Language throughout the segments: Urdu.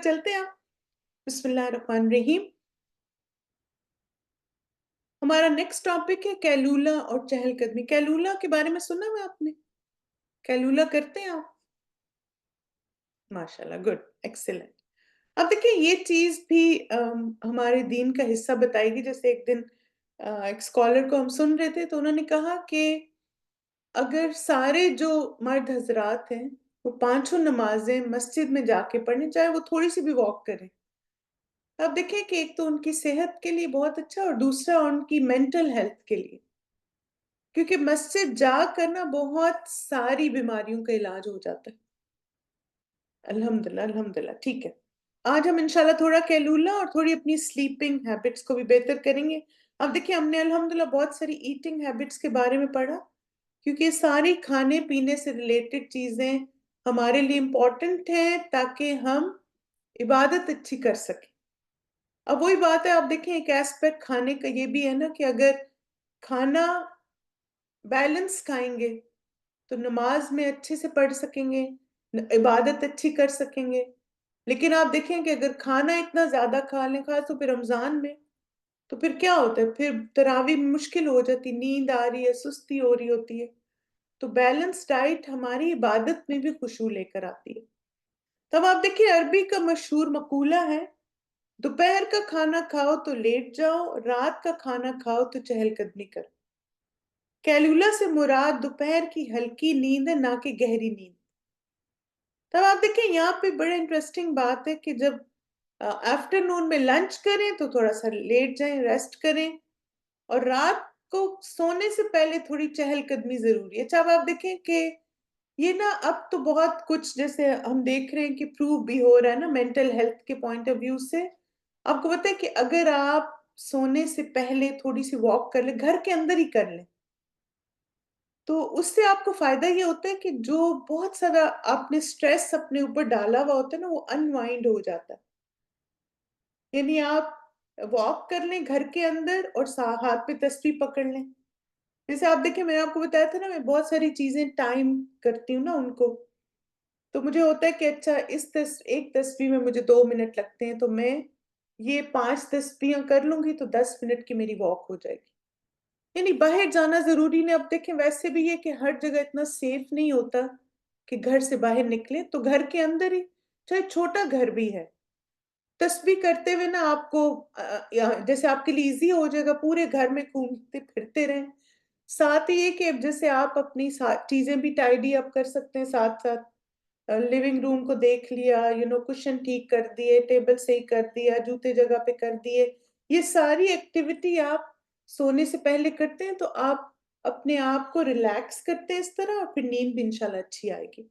چلتے ہیں آپ. بسم اللہ الرحمن الرحیم. ہمارا نیکسٹ ٹاپک ہے کیلولا اور چہل قدمی. کیلولا کے بارے میں سنا ہوا آپ نے؟ کیلولا کرتے ہیں آپ؟ ماشاء اللہ، گڈ، ایکسیلنٹ. اب دیکھیں یہ چیز بھی ہمارے دین کا حصہ بتائے گی. جیسے ایک دن ایک اسکالر کو ہم سن رہے تھے تو انہوں نے کہا کہ اگر سارے جو مرد حضرات ہیں وہ 5 نمازیں مسجد میں جا کے پڑھیں، چاہے وہ تھوڑی سی بھی واک کریں، آپ دیکھیں کہ ایک تو ان کی صحت کے لیے بہت اچھا اور دوسرا ان کی مینٹل ہیلتھ کے لیے، کیونکہ مسجد جا کر نا بہت ساری بیماریوں کا علاج ہو جاتا ہے. الحمدللہ الحمدللہ. ٹھیک ہے، آج ہم انشاءاللہ تھوڑا کیلولا اور تھوڑی اپنی سلیپنگ ہیبٹس کو بھی بہتر کریں گے. اب دیکھیں ہم نے الحمدللہ بہت ساری ایٹنگ ہیبٹس کے بارے میں پڑھا، کیونکہ یہ ساری کھانے پینے سے ریلیٹڈ چیزیں ہمارے لیے امپورٹنٹ ہیں تاکہ ہم عبادت اچھی کر سکیں. اب وہی بات ہے، آپ دیکھیں ایک ایسپیکٹ کھانے کا یہ بھی ہے نا کہ اگر کھانا بیلنس کھائیں گے تو نماز میں اچھے سے پڑھ سکیں گے، عبادت اچھی کر سکیں گے. لیکن آپ دیکھیں کہ اگر کھانا اتنا زیادہ کھا لیں، خاص تو پھر رمضان میں، تو پھر کیا ہوتا ہے، پھر تراویح میں مشکل ہو جاتی، نیند آ رہی ہے، سستی ہو رہی ہوتی ہے. تو بیلنس ڈائٹ ہماری عبادت میں بھی خشوع لے کر آتی ہے. تب آپ دیکھیں عربی کا مشہور مقولہ ہے، دوپہر کا کھانا کھاؤ تو لیٹ جاؤ، رات کا کھانا کھاؤ تو چہل قدمی کرو. کیلولا سے مراد دوپہر کی ہلکی نیند ہے، نہ کہ گہری نیند. تب آپ دیکھیں یہاں پہ بڑے انٹرسٹنگ بات ہے کہ جب آفٹر نون میں لنچ کریں تو تھوڑا سا لیٹ جائیں، ریسٹ کریں، اور رات کو سونے سے پہلے تھوڑی چہل قدمی ضروری ہے. اچھا اب آپ دیکھیں کہ یہ نا اب تو بہت کچھ جیسے ہم دیکھ رہے ہیں کہ پروو بھی ہو رہا ہے نا مینٹل ہیلتھ کے پوائنٹ آف ویو سے. آپ کو پتہ ہے کہ اگر آپ سونے سے پہلے تھوڑی سی واک کر لیں، گھر کے اندر ہی کر لیں، تو اس سے آپ کو فائدہ یہ ہوتا ہے کہ جو بہت سارا آپ نے سٹریس اپنے اوپر ڈالا ہوا ہوتا ہے نا وہ انوائنڈ ہو جاتا ہے. یعنی آپ واک کر لیں گھر کے اندر اور ہاتھ پہ تسبیح پکڑ لیں. جیسے آپ دیکھیں میں نے آپ کو بتایا تھا نا میں بہت ساری چیزیں ٹائم کرتی ہوں نا ان کو، تو مجھے ہوتا ہے کہ اچھا ایک تسبیح میں مجھے 2 منٹ لگتے ہیں، تو میں یہ 5 تسبیحاں کر لوں گی تو 10 منٹ کی میری واک ہو جائے گی. یعنی باہر جانا ضروری نہیں. اب دیکھیں ویسے بھی یہ کہ ہر جگہ اتنا سیف نہیں ہوتا کہ گھر سے باہر نکلیں، تو گھر کے اندر ہی چاہے چھوٹا گھر بھی ہے، تسبیح کرتے ہوئے نا آپ کو جیسے آپ کے لیے ایزی ہو جائے گا، پورے گھر میں گھومتے پھرتے رہیں. ساتھ ہی یہ کہ جیسے آپ اپنی چیزیں بھی ٹائڈی اپ کر سکتے ہیں، ساتھ ساتھ لیونگ روم کو دیکھ لیا، کشن ٹھیک کر دیے، ٹیبل صحیح کر دیا، جوتے جگہ پہ کر دیے. یہ ساری ایکٹیویٹی آپ سونے سے پہلے کرتے ہیں تو آپ اپنے آپ کو ریلیکس کرتے ہیں اس طرح، اور پھر نیند بھی انشاءاللہ اچھی آئے گی.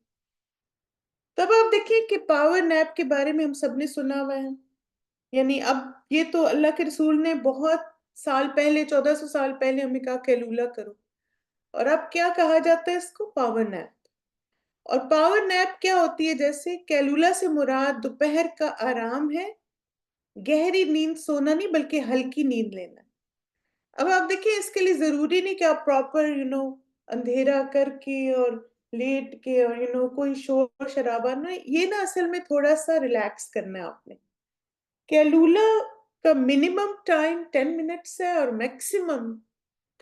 تب آپ دیکھیں کہ پاور نیپ کے بارے میں ہم سب نے سنا ہوا ہے. یعنی اب یہ تو اللہ کے رسول نے بہت سال پہلے، 1400 سال پہلے ہمیں کہا کیلولا کرو، اور اب کیا کہا جاتا ہے اس کو؟ Power nap. اور پاور نیپ کیا ہوتی ہے؟ جیسے کیلولا سے مراد دوپہر کا آرام ہے، گہری نیند سونا نہیں بلکہ ہلکی نیند لینا. اب آپ دیکھیں اس کے لیے ضروری نہیں کہ آپ پراپر اندھیرا کر کے اور لیٹ کے اور کوئی شور شرابہ نہ. یہ نا اصل میں تھوڑا سا ریلیکس کرنا ہے آپ نے. کیلولا کا منیمم ٹائم 10 منٹس ہے اور میکسیمم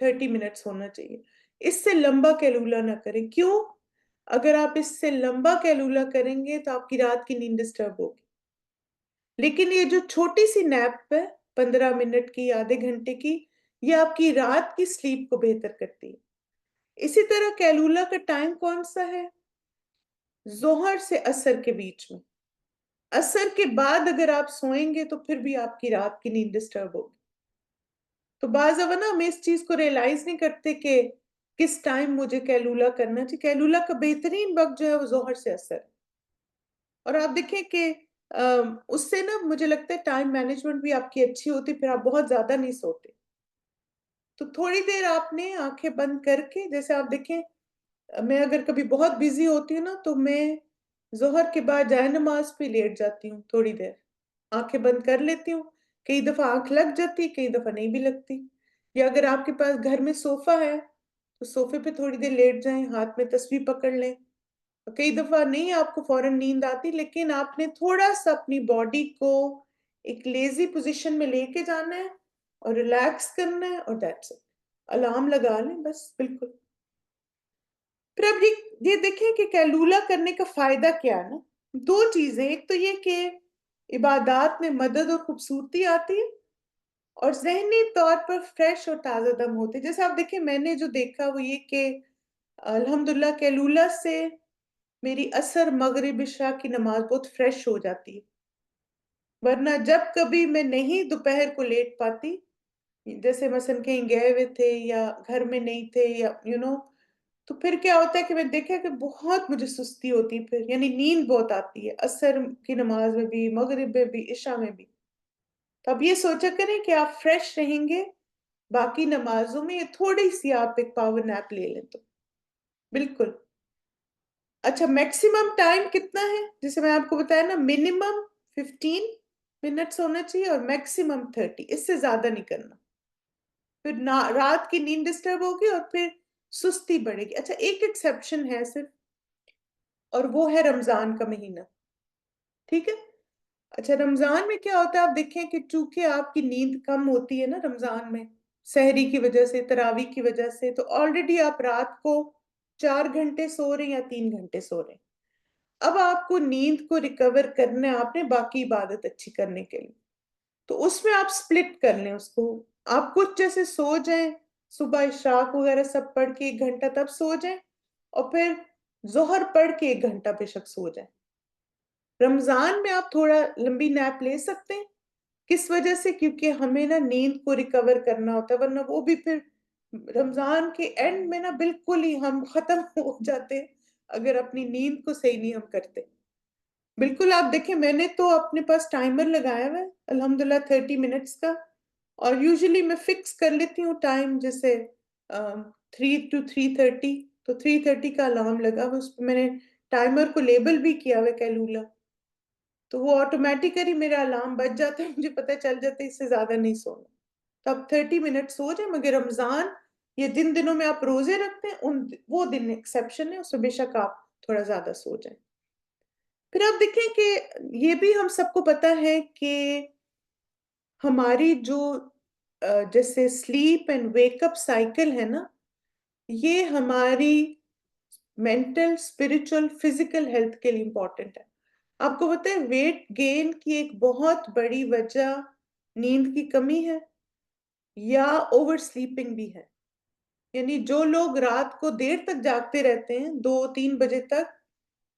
30 منٹس ہونا چاہیے. اس سے لمبا کیلولا نہ کریں. کیوں؟ اگر آپ اس سے لمبا کیلولا کریں گے تو آپ کی رات کی نیند ڈسٹرب ہوگی. لیکن یہ جو چھوٹی سی نیپ ہے 15 منٹ کی، آدھے گھنٹے کی، یہ آپ کی رات کی سلیپ کو بہتر کرتی ہے. اسی طرح کیلولا کا ٹائم کون سا ہے؟ ظہر سے عصر کے بیچ میں. عصر کے بعد اگر آپ سوئیں گے تو پھر بھی آپ کی رات کی نیند ڈسٹرب ہوگی. تو بعض نا ہم اس چیز کو ریئلائز نہیں کرتے کہ کس ٹائم مجھے کیلولا کرنا چاہیے. کیلولا کا بہترین وقت جو ہے وہ ظہر سے عصر. اور آپ دیکھیں کہ اس سے نا مجھے لگتا ہے ٹائم مینجمنٹ بھی آپ کی اچھی ہوتی، پھر آپ بہت زیادہ نہیں سوتے. تو تھوڑی دیر آپ نے آنکھیں بند کر کے، جیسے آپ دیکھیں میں اگر کبھی بہت بیزی ہوتی ہوں نا تو میں ظہر کے بعد جائے نماز پہ لیٹ جاتی ہوں، تھوڑی دیر آنکھیں بند کر لیتی ہوں. کئی دفعہ آنکھ لگ جاتی، کئی دفعہ نہیں بھی لگتی. یا اگر آپ کے پاس گھر میں صوفہ ہے تو صوفے پہ تھوڑی دیر لیٹ جائیں، ہاتھ میں تسبیح پکڑ لیں کئی دفعہ نہیں آپ کو فوراً نیند آتی، لیکن آپ نے تھوڑا سا اپنی باڈی کو ایک لیزی پوزیشن میں لے کے جانا ہے اور ریلیکس کرنا ہے، اور دیٹس اٹ. الارم لگا لیں بس، بالکل. پھر اب یہ دیکھیں کہ کیلولا کرنے کا فائدہ کیا ہے نا. دو چیزیں، ایک تو یہ کہ عبادات میں مدد اور خوبصورتی آتی ہے، اور ذہنی طور پر فریش اور تازہ دم ہوتے. جیسے آپ دیکھیں، میں نے جو دیکھا وہ یہ کہ الحمدللہ کیلولا سے میری عصر مغرب عشاء کی نماز بہت فریش ہو جاتی ہے. ورنہ جب کبھی میں نہیں دوپہر کو لیٹ پاتی، جیسے مثلا کہیں گئے ہوئے تھے یا گھر میں نہیں تھے یا تو پھر کیا ہوتا ہے کہ میں دیکھا کہ بہت مجھے سستی ہوتی، پھر یعنی نیند بہت آتی ہے عصر کی نماز میں بھی، مغرب میں بھی، عشاء میں بھی. تو اب یہ سوچا کریں کہ آپ فریش رہیں گے باقی نمازوں میں، یہ تھوڑی سی آپ ایک پاور نیپ لے لیں تو بالکل. اچھا، میکسیمم ٹائم کتنا ہے؟ جیسے میں آپ کو بتایا نا، منیمم 15 منٹس ہونا چاہیے اور میکسیمم 30، اس سے زیادہ نہیں کرنا. پھر رات کی نیند ڈسٹرب ہوگی اور پھر سستی بڑھے گی. اچھا، ایک ایکسیپشن ہے صرف، اور وہ ہے رمضان کا مہینہ. ٹھیک ہے. اچھا، رمضان میں کیا ہوتا ہے، آپ دیکھیں کہ چونکہ آپ کی نیند کم ہوتی ہے نا رمضان میں، سحری کی وجہ سے، تراویح کی وجہ سے، تو آلریڈی آپ رات کو 4 گھنٹے سو رہے ہیں یا 3 گھنٹے سو رہے ہیں. اب آپ کو نیند کو ریکور کرنا ہے، آپ نے باقی عبادت اچھی کرنے کے لیے، تو اس میں آپ سپلٹ کر لیں اس کو. آپ کچھ جیسے سو جائیں، صبح اشراق وغیرہ سب پڑھ کے 1 گھنٹہ تب سو جائیں، اور پھر ظہر پڑھ کے 1 گھنٹہ بے شک سو جائیں. رمضان میں آپ تھوڑا لمبی نیپ لے سکتے ہیں. کس وجہ سے؟ کیونکہ ہمیں نا نیند کو ریکور کرنا ہوتا ہے، ورنہ وہ بھی پھر رمضان کے اینڈ میں نا بالکل ہی ہم ختم ہو جاتے ہیں اگر اپنی نیند کو صحیح نہیں ہم کرتے. بالکل. آپ دیکھیں، میں نے تو اپنے پاس ٹائمر لگایا ہوا ہے الحمدللہ 30 منٹس کا، اور یوزلی میں فکس کر لیتی ہوں ٹائم، جیسے 3 to 3:30، تو 3:30 کا الارم لگا ہوا، اس پہ میں نے ٹائمر کو لیبل بھی کیا ہوا کیلولا، تو وہ آٹومیٹیکلی میرا الارم بج جاتا ہے، مجھے پتہ چل جاتا ہے اس سے زیادہ نہیں سونا. تو اب 30 منٹ سو جائیں. مگر رمضان یہ جن دنوں میں آپ روزے رکھتے ہیں وہ دن ایکسیپشن ہے، اس میں بے شک آپ تھوڑا زیادہ سو جائیں. پھر آپ دیکھیں کہ یہ بھی ہم سب کو پتا ہے کہ ہماری جو جیسے sleep and wake up cycle ہے نا، یہ ہماری مینٹل، اسپرچل، فزیکل ہیلتھ کے لیے امپورٹنٹ ہے. آپ کو پتہ ہے ویٹ گین کی ایک بہت بڑی وجہ نیند کی کمی ہے یا اوور سلیپنگ بھی ہے. یعنی جو لوگ رات کو دیر تک جاگتے رہتے ہیں، 2-3 بجے تک،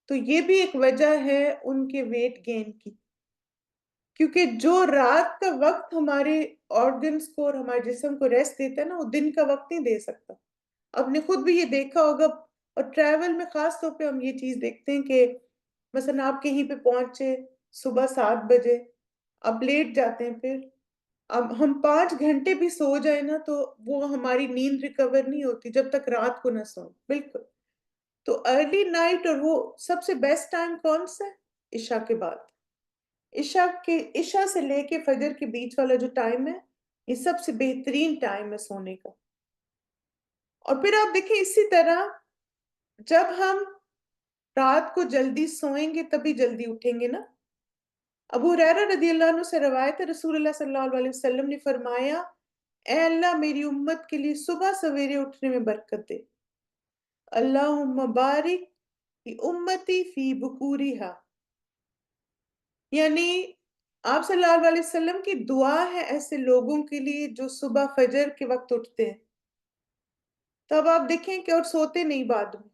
تو یہ بھی ایک وجہ ہے ان کے ویٹ گین کی. کیونکہ جو رات کا وقت ہمارے آرگنز کو اور ہمارے جسم کو ریسٹ دیتا ہے نا، وہ دن کا وقت نہیں دے سکتا. آپ نے خود بھی یہ دیکھا ہوگا، اور ٹریول میں خاص طور پہ ہم یہ چیز دیکھتے ہیں کہ مثلا آپ کہیں پہ پہنچے صبح 7 بجے، اب لیٹ جاتے ہیں، پھر اب ہم 5 گھنٹے بھی سو جائیں نا تو وہ ہماری نیند ریکور نہیں ہوتی جب تک رات کو نہ سوئیں. بالکل. تو ارلی نائٹ، اور وہ سب سے بیسٹ ٹائم کون سا ہے؟ عشاء کے بعد. عشاء سے لے کے فجر کے بیچ والا جو ٹائم ہے، یہ سب سے بہترین ٹائم ہے سونے کا. اور پھر آپ دیکھیں اسی طرح جب ہم رات کو جلدی سوئیں گے تبھی جلدی اٹھیں گے نا. ابو ہریرہ رضی اللہ عنہ سے روایت ہے، رسول اللہ صلی اللہ علیہ وسلم نے فرمایا، اے اللہ میری امت کے لیے صبح سویرے اٹھنے میں برکت دے. اللہم بارک فی امتی فی بکورہا. یعنی آپ صلی اللہ علیہ وسلم کی دعا ہے ایسے لوگوں کے لیے جو صبح فجر کے وقت اٹھتے ہیں. تب آپ دیکھیں کہ اور سوتے نہیں بعد میں.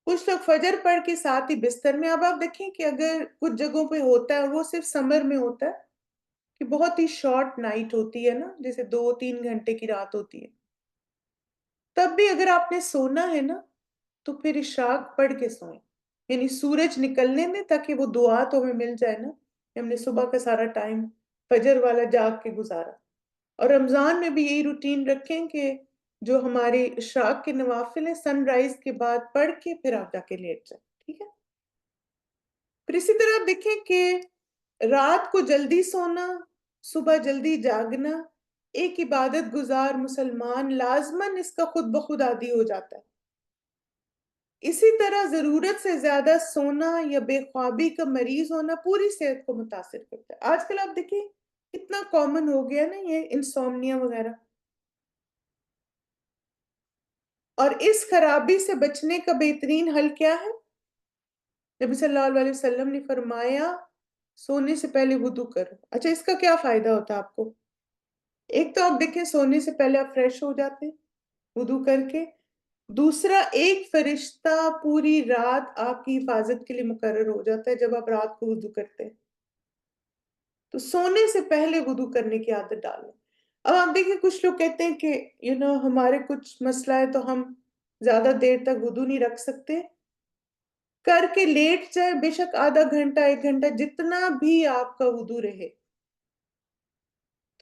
کچھ لوگ فجر پڑھ کے ساتھ ہی بستر میں. اب آپ دیکھیں کہ اگر کچھ جگہوں پہ ہوتا ہے، اور وہ صرف سمر میں ہوتا ہے، کہ بہت ہی شارٹ نائٹ ہوتی ہے نا، جیسے 2-3 گھنٹے کی رات ہوتی ہے، تب بھی اگر آپ نے سونا ہے نا تو پھر اشراق پڑھ کے سوئیں، یعنی سورج نکلنے میں، تاکہ وہ دعا تو ہمیں مل جائے نا کہ ہم نے صبح کا سارا ٹائم فجر والا جاگ کے گزارا. اور رمضان میں بھی یہی روٹین رکھیں کہ جو ہمارے اشراق کے نوافل ہیں سن رائز کے بعد پڑھ کے پھر آپ جا کے لیٹ جائیں. ٹھیک ہے. پھر اسی طرح آپ دیکھیں کہ رات کو جلدی سونا، صبح جلدی جاگنا، ایک عبادت گزار مسلمان لازماً اس کا خود بخود عادی ہو جاتا ہے. اسی طرح ضرورت سے زیادہ سونا یا بے خوابی کا مریض ہونا پوری صحت کو متاثر کرتا ہے. آج کل آپ دیکھیں کتنا کامن ہو گیا نا یہ انسومنیا وغیرہ. اور اس خرابی سے بچنے کا بہترین حل کیا ہے؟ نبی صلی اللہ علیہ وسلم نے فرمایا سونے سے پہلے وضو کرو. اچھا اس کا کیا فائدہ ہوتا ہے آپ کو؟ ایک تو آپ دیکھیں سونے سے پہلے آپ فریش ہو جاتے ہیں وضو کر کے. دوسرا ایک فرشتہ پوری رات آپ کی حفاظت کے لیے مقرر ہو جاتا ہے جب آپ رات کو وضو کرتے ہیں. تو سونے سے پہلے وضو کرنے کی عادت ڈالیں. اب آپ دیکھیں کچھ لوگ کہتے ہیں کہ ہمارے کچھ مسئلہ ہے تو ہم زیادہ دیر تک وضو نہیں رکھ سکتے. کر کے لیٹ جائے بے شک آدھا گھنٹہ 1 گھنٹہ جتنا بھی آپ کا وضو رہے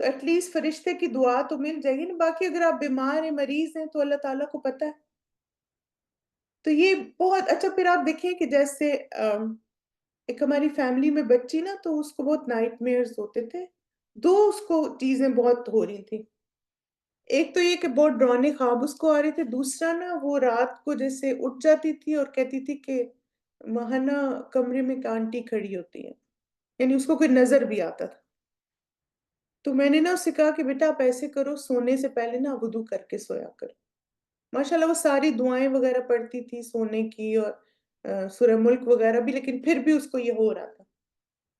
تو ایٹ لیسٹ فرشتے کی دعا تو مل جائے گی نا. باقی اگر آپ بیمار ہیں مریض ہیں تو اللہ تعالیٰ کو پتہ ہے. تو یہ بہت اچھا. پھر آپ دیکھیں کہ جیسے ایک ہماری فیملی میں بچی نا تو اس کو بہت نائٹ میئرز ہوتے تھے. اس کو چیزیں بہت ہو رہی تھی. ایک تو یہ کہ بہت ڈرانے خواب اس کو آ رہے تھے. دوسرا نا وہ رات کو جیسے اٹھ جاتی تھی اور کہتی تھی کہ وہاں نا کمرے میں ایک آنٹی کھڑی ہوتی ہے, یعنی اس کو کوئی نظر بھی آتا تھا. تو میں نے نا اسے کہا کہ بیٹا آپ ایسے کرو سونے سے پہلے نا وضو کر کے سویا کرو. ماشاءاللہ وہ ساری دعائیں وغیرہ پڑھتی تھی سونے کی اور سورہ ملک وغیرہ بھی, لیکن پھر بھی اس کو یہ ہو رہا تھا.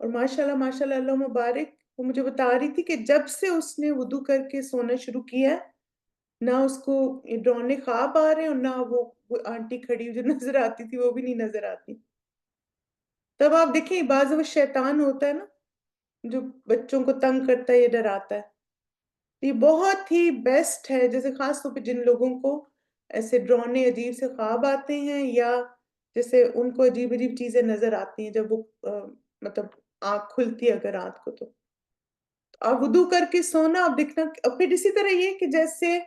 اور ماشاءاللہ اللہ مبارک وہ مجھے بتا رہی تھی کہ جب سے اس نے وضو کر کے سونا شروع کیا ہے نہ اس کو ڈرونے خواب آ رہے ہیں اور نہ وہ آنٹی کھڑی جو نظر آتی تھی وہ بھی نہیں نظر آتی. تب آپ دیکھیں بعض وہ شیطان ہوتا ہے نا جو بچوں کو تنگ کرتا ہے یا ڈراتا ہے. یہ بہت ہی بیسٹ ہے, جیسے خاص طور پہ جن لوگوں کو ایسے ڈرونے عجیب سے خواب آتے ہیں یا جیسے ان کو عجیب عجیب چیزیں نظر آتی ہیں جب وہ مطلب آنکھ کھلتی ہے اگر رات کو. تو آپ وضو کر کے سونا. آپ دیکھنا پھر اسی طرح یہ کہ جیسے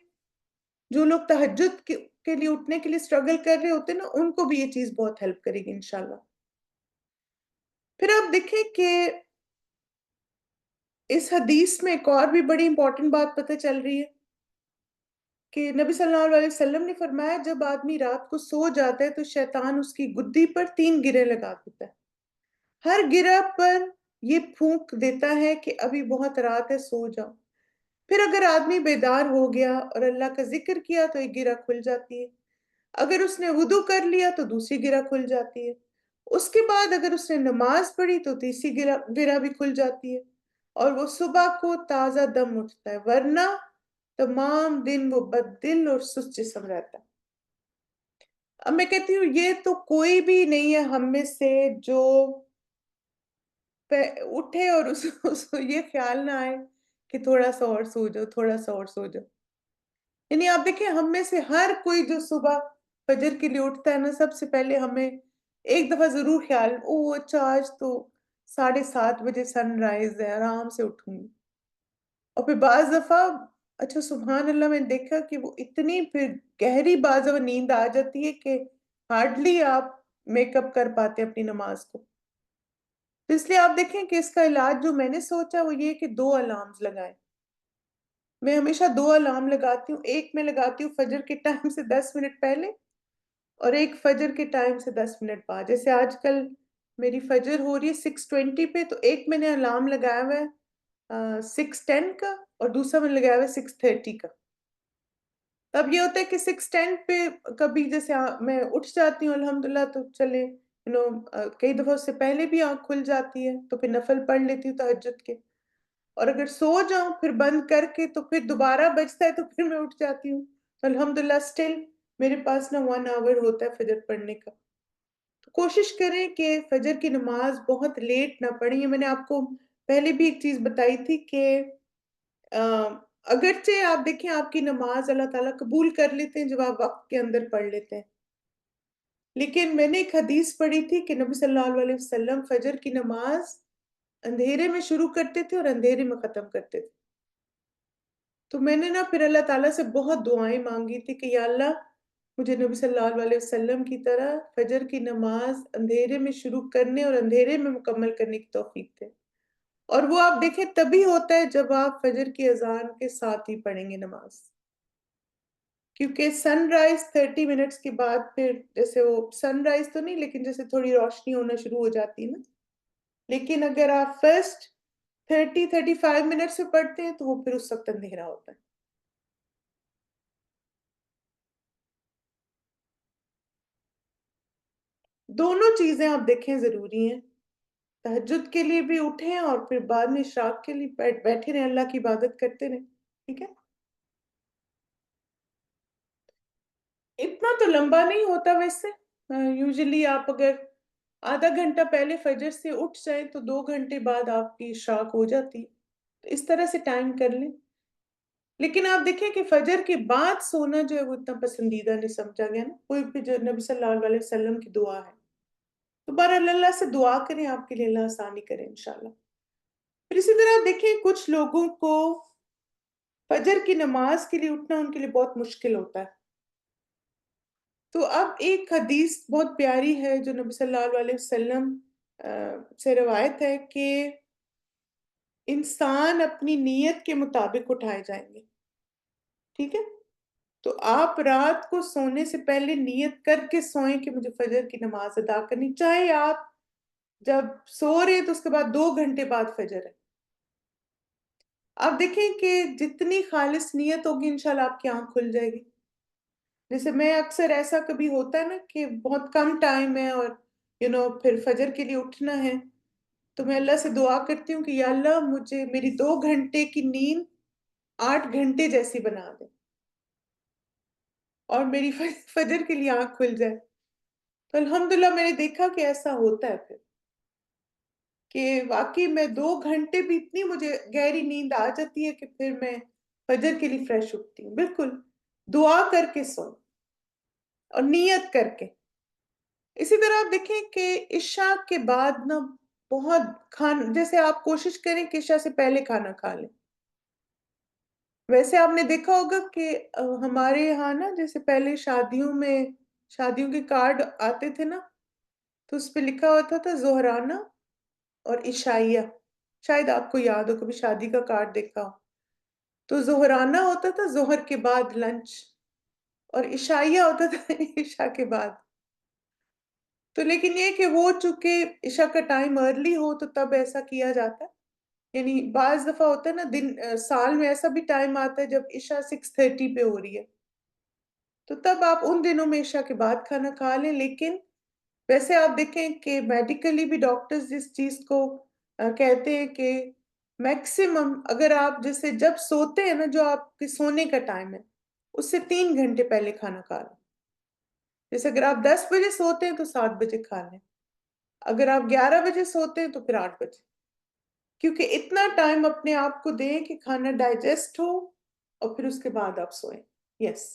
جو لوگ تہجد کے لیے اٹھنے کے لیے سٹرگل کر رہے ہوتے ہیں نا ان کو بھی یہ چیز بہت ہیلپ کرے گی انشاءاللہ. پھر آپ دیکھیں کہ اس حدیث میں ایک اور بھی بڑی امپورٹنٹ بات پتہ چل رہی ہے کہ نبی صلی اللہ علیہ وسلم نے فرمایا جب آدمی رات کو سو جاتا ہے تو شیطان اس کی گدی پر 3 گرے لگا دیتا ہے. ہر گرہ پر یہ پھونک دیتا ہے کہ ابھی بہت رات ہے سو جاؤ. پھر اگر آدمی بیدار ہو گیا اور اللہ کا ذکر کیا تو ایک گرہ کھل جاتی ہے. اگر اس نے وضو کر لیا تو دوسری گرہ کھل جاتی ہے. اس کے بعد اگر اس نے نماز پڑھی تو تیسری گرہ بھی کھل جاتی ہے اور وہ صبح کو تازہ دم اٹھتا ہے, ورنہ تمام دن وہ بددل اور سست جسم رہتا ہے. اب میں کہتی ہوں یہ تو کوئی بھی نہیں ہے ہم میں سے جو اٹھے اور اس کو یہ خیال نہ آئے کہ تھوڑا سا اور سو جاؤ تھوڑا سا اور سو جاؤ. یعنی آپ دیکھیں ہم میں سے ہر کوئی جو صبح فجر کے لیے اٹھتا ہے نا سب سے پہلے ہمیں ایک دفعہ ضرور خیال اچھا آج تو 7:30 بجے سن رائز ہے آرام سے اٹھوں گی. اور پھر بعض دفعہ اچھا سبحان اللہ میں نے دیکھا کہ وہ اتنی پھر گہری بعض دفعہ نیند آ جاتی ہے کہ ہارڈلی آپ میک اپ کر پاتے اپنی نماز کو. تو اس لیے آپ دیکھیں کہ اس کا علاج جو میں نے سوچا وہ یہ کہ 2 الارمز لگائیں. میں ہمیشہ 2 الارم لگاتی ہوں. ایک میں لگاتی ہوں فجر کے ٹائم سے 10 منٹ پہلے اور ایک فجر کے ٹائم سے 10 منٹ بعد. جیسے آج کل میری فجر ہو رہی ہے 6:20 پہ تو ایک میں نے الارم لگایا ہوا ہے 6:10 کا اور دوسرا میں نے لگایا ہوا ہے 6:30 کا. تب یہ ہوتا ہے کہ 6:10 پہ کبھی جیسے میں اٹھ جاتی ہوں الحمدللہ تو چلے کئی دفعہ اس سے پہلے بھی آنکھ کھل جاتی ہے تو پھر نفل پڑھ لیتی ہوں تہجد کے. اور اگر سو جاؤں پھر بند کر کے تو پھر دوبارہ بجتا ہے تو پھر میں اٹھ جاتی ہوں. تو الحمدللہ سٹل میرے پاس نا 1 آور ہوتا ہے فجر پڑھنے کا. تو کوشش کریں کہ فجر کی نماز بہت لیٹ نہ پڑھیں. یہ میں نے آپ کو پہلے بھی ایک چیز بتائی تھی کہ اگرچہ آپ دیکھیں آپ کی نماز اللہ تعالیٰ قبول کر لیتے ہیں جب آپ وقت کے اندر پڑھ لیتے ہیں, لیکن میں نے ایک حدیث پڑھی تھی کہ نبی صلی اللہ علیہ وسلم فجر کی نماز اندھیرے میں شروع کرتے تھے اور اندھیرے میں ختم کرتے تھے. تو میں نے نا پھر اللہ تعالیٰ سے بہت دعائیں مانگی تھی کہ یا اللہ مجھے نبی صلی اللہ علیہ وسلم کی طرح فجر کی نماز اندھیرے میں شروع کرنے اور اندھیرے میں مکمل کرنے کی توفیق دے. اور وہ آپ دیکھیں تبھی ہوتا ہے جب آپ فجر کی اذان کے ساتھ ہی پڑھیں گے نماز, کیونکہ سن رائز 30 منٹس کے بعد پھر جیسے وہ سن رائز تو نہیں لیکن جیسے تھوڑی روشنی ہونا شروع ہو جاتی ہے نا، لیکن اگر آپ فرسٹ 35 منٹ سے پڑھتے ہیں تو وہ پھر اس وقت اندھیرا ہوتا ہے۔ دونوں چیزیں آپ دیکھیں ضروری ہیں، تہجد کے لیے بھی اٹھیں اور پھر بعد میں اشراق کے لیے بیٹھے رہیں، اللہ کی عبادت کرتے رہیں، ٹھیک ہے؟ اتنا تو لمبا نہیں ہوتا ویسے، یوزلی آپ اگر آدھا گھنٹہ پہلے فجر سے اٹھ جائیں تو 2 گھنٹے بعد آپ کی اشراق ہو جاتی ہے، تو اس طرح سے ٹائم کر لیں۔ لیکن آپ دیکھیں کہ فجر کے بعد سونا جو ہے وہ اتنا پسندیدہ نہیں سمجھا گیا نا، کوئی بھی جو نبی صلی اللہ علیہ وسلم کی دعا ہے، تو بہرحال اللہ سے دعا کریں آپ کے لیے اللہ آسانی کرے انشاءاللہ۔ پھر اسی طرح دیکھیں کچھ لوگوں کو فجر کی نماز کے لیے اٹھنا ان کے لیے بہت مشکل ہوتا ہے، تو اب ایک حدیث بہت پیاری ہے جو نبی صلی اللہ علیہ وسلم سے روایت ہے کہ انسان اپنی نیت کے مطابق اٹھائے جائیں گے، ٹھیک ہے؟ تو آپ رات کو سونے سے پہلے نیت کر کے سوئیں کہ مجھے فجر کی نماز ادا کرنی، چاہے آپ جب سو رہے ہیں تو اس کے بعد 2 گھنٹے بعد فجر ہے۔ آپ دیکھیں کہ جتنی خالص نیت ہوگی انشاءاللہ آپ کی آنکھ کھل جائے گی۔ جیسے میں اکثر ایسا کبھی ہوتا ہے نا کہ بہت کم ٹائم ہے اور پھر فجر کے لیے اٹھنا ہے، تو میں اللہ سے دعا کرتی ہوں کہ یا اللہ مجھے میری 2 گھنٹے کی نیند 8 گھنٹے جیسی بنا دے اور میری فجر کے لیے آنکھ کھل جائے۔ تو الحمدللہ میں نے دیکھا کہ ایسا ہوتا ہے پھر، کہ واقعی میں 2 گھنٹے بھی اتنی مجھے گہری نیند آ جاتی ہے کہ پھر میں فجر کے لیے فریش اٹھتی ہوں، بالکل دعا کر کے سو اور نیت کر کے۔ اسی طرح آپ دیکھیں کہ عشاء کے بعد نا بہت جیسے آپ کوشش کریں کہ عشاء سے پہلے کھانا کھا لیں۔ ویسے آپ نے دیکھا ہوگا کہ ہمارے یہاں نا جیسے پہلے شادیوں کے کارڈ آتے تھے نا، تو اس پہ لکھا ہوتا تھا ظہرانہ اور عشائیہ، شاید آپ کو یاد ہو کبھی شادی کا کارڈ دیکھا ہو، تو ظہرانہ ہوتا تھا ظہر کے بعد لنچ، اور عشائیہ ہوتا تھا عشاء کے بعد۔ تو لیکن یہ کہ وہ چونکہ عشاء کا ٹائم ارلی ہو تو تب ایسا کیا جاتا ہے، یعنی بعض دفعہ ہوتا ہے نا سال میں ایسا بھی ٹائم آتا ہے جب عشاء 6:30 پہ ہو رہی ہے، تو تب آپ ان دنوں میں عشاء کے بعد کھانا کھا لیں۔ لیکن ویسے آپ دیکھیں کہ میڈیکلی بھی ڈاکٹرز جس چیز کو کہتے ہیں کہ میکسیمم اگر آپ جیسے جب سوتے ہیں نا جو آپ کے سونے کا ٹائم ہے اس سے 3 گھنٹے پہلے کھانا کھا لیں، جیسے اگر آپ 10 بجے سوتے ہیں تو 7 بجے کھا لیں، اگر آپ 11 بجے سوتے ہیں تو پھر 8 بجے، کیونکہ اتنا ٹائم اپنے آپ کو دیں کہ کھانا ڈائجسٹ ہو اور پھر اس کے بعد آپ سوئیں۔ یس،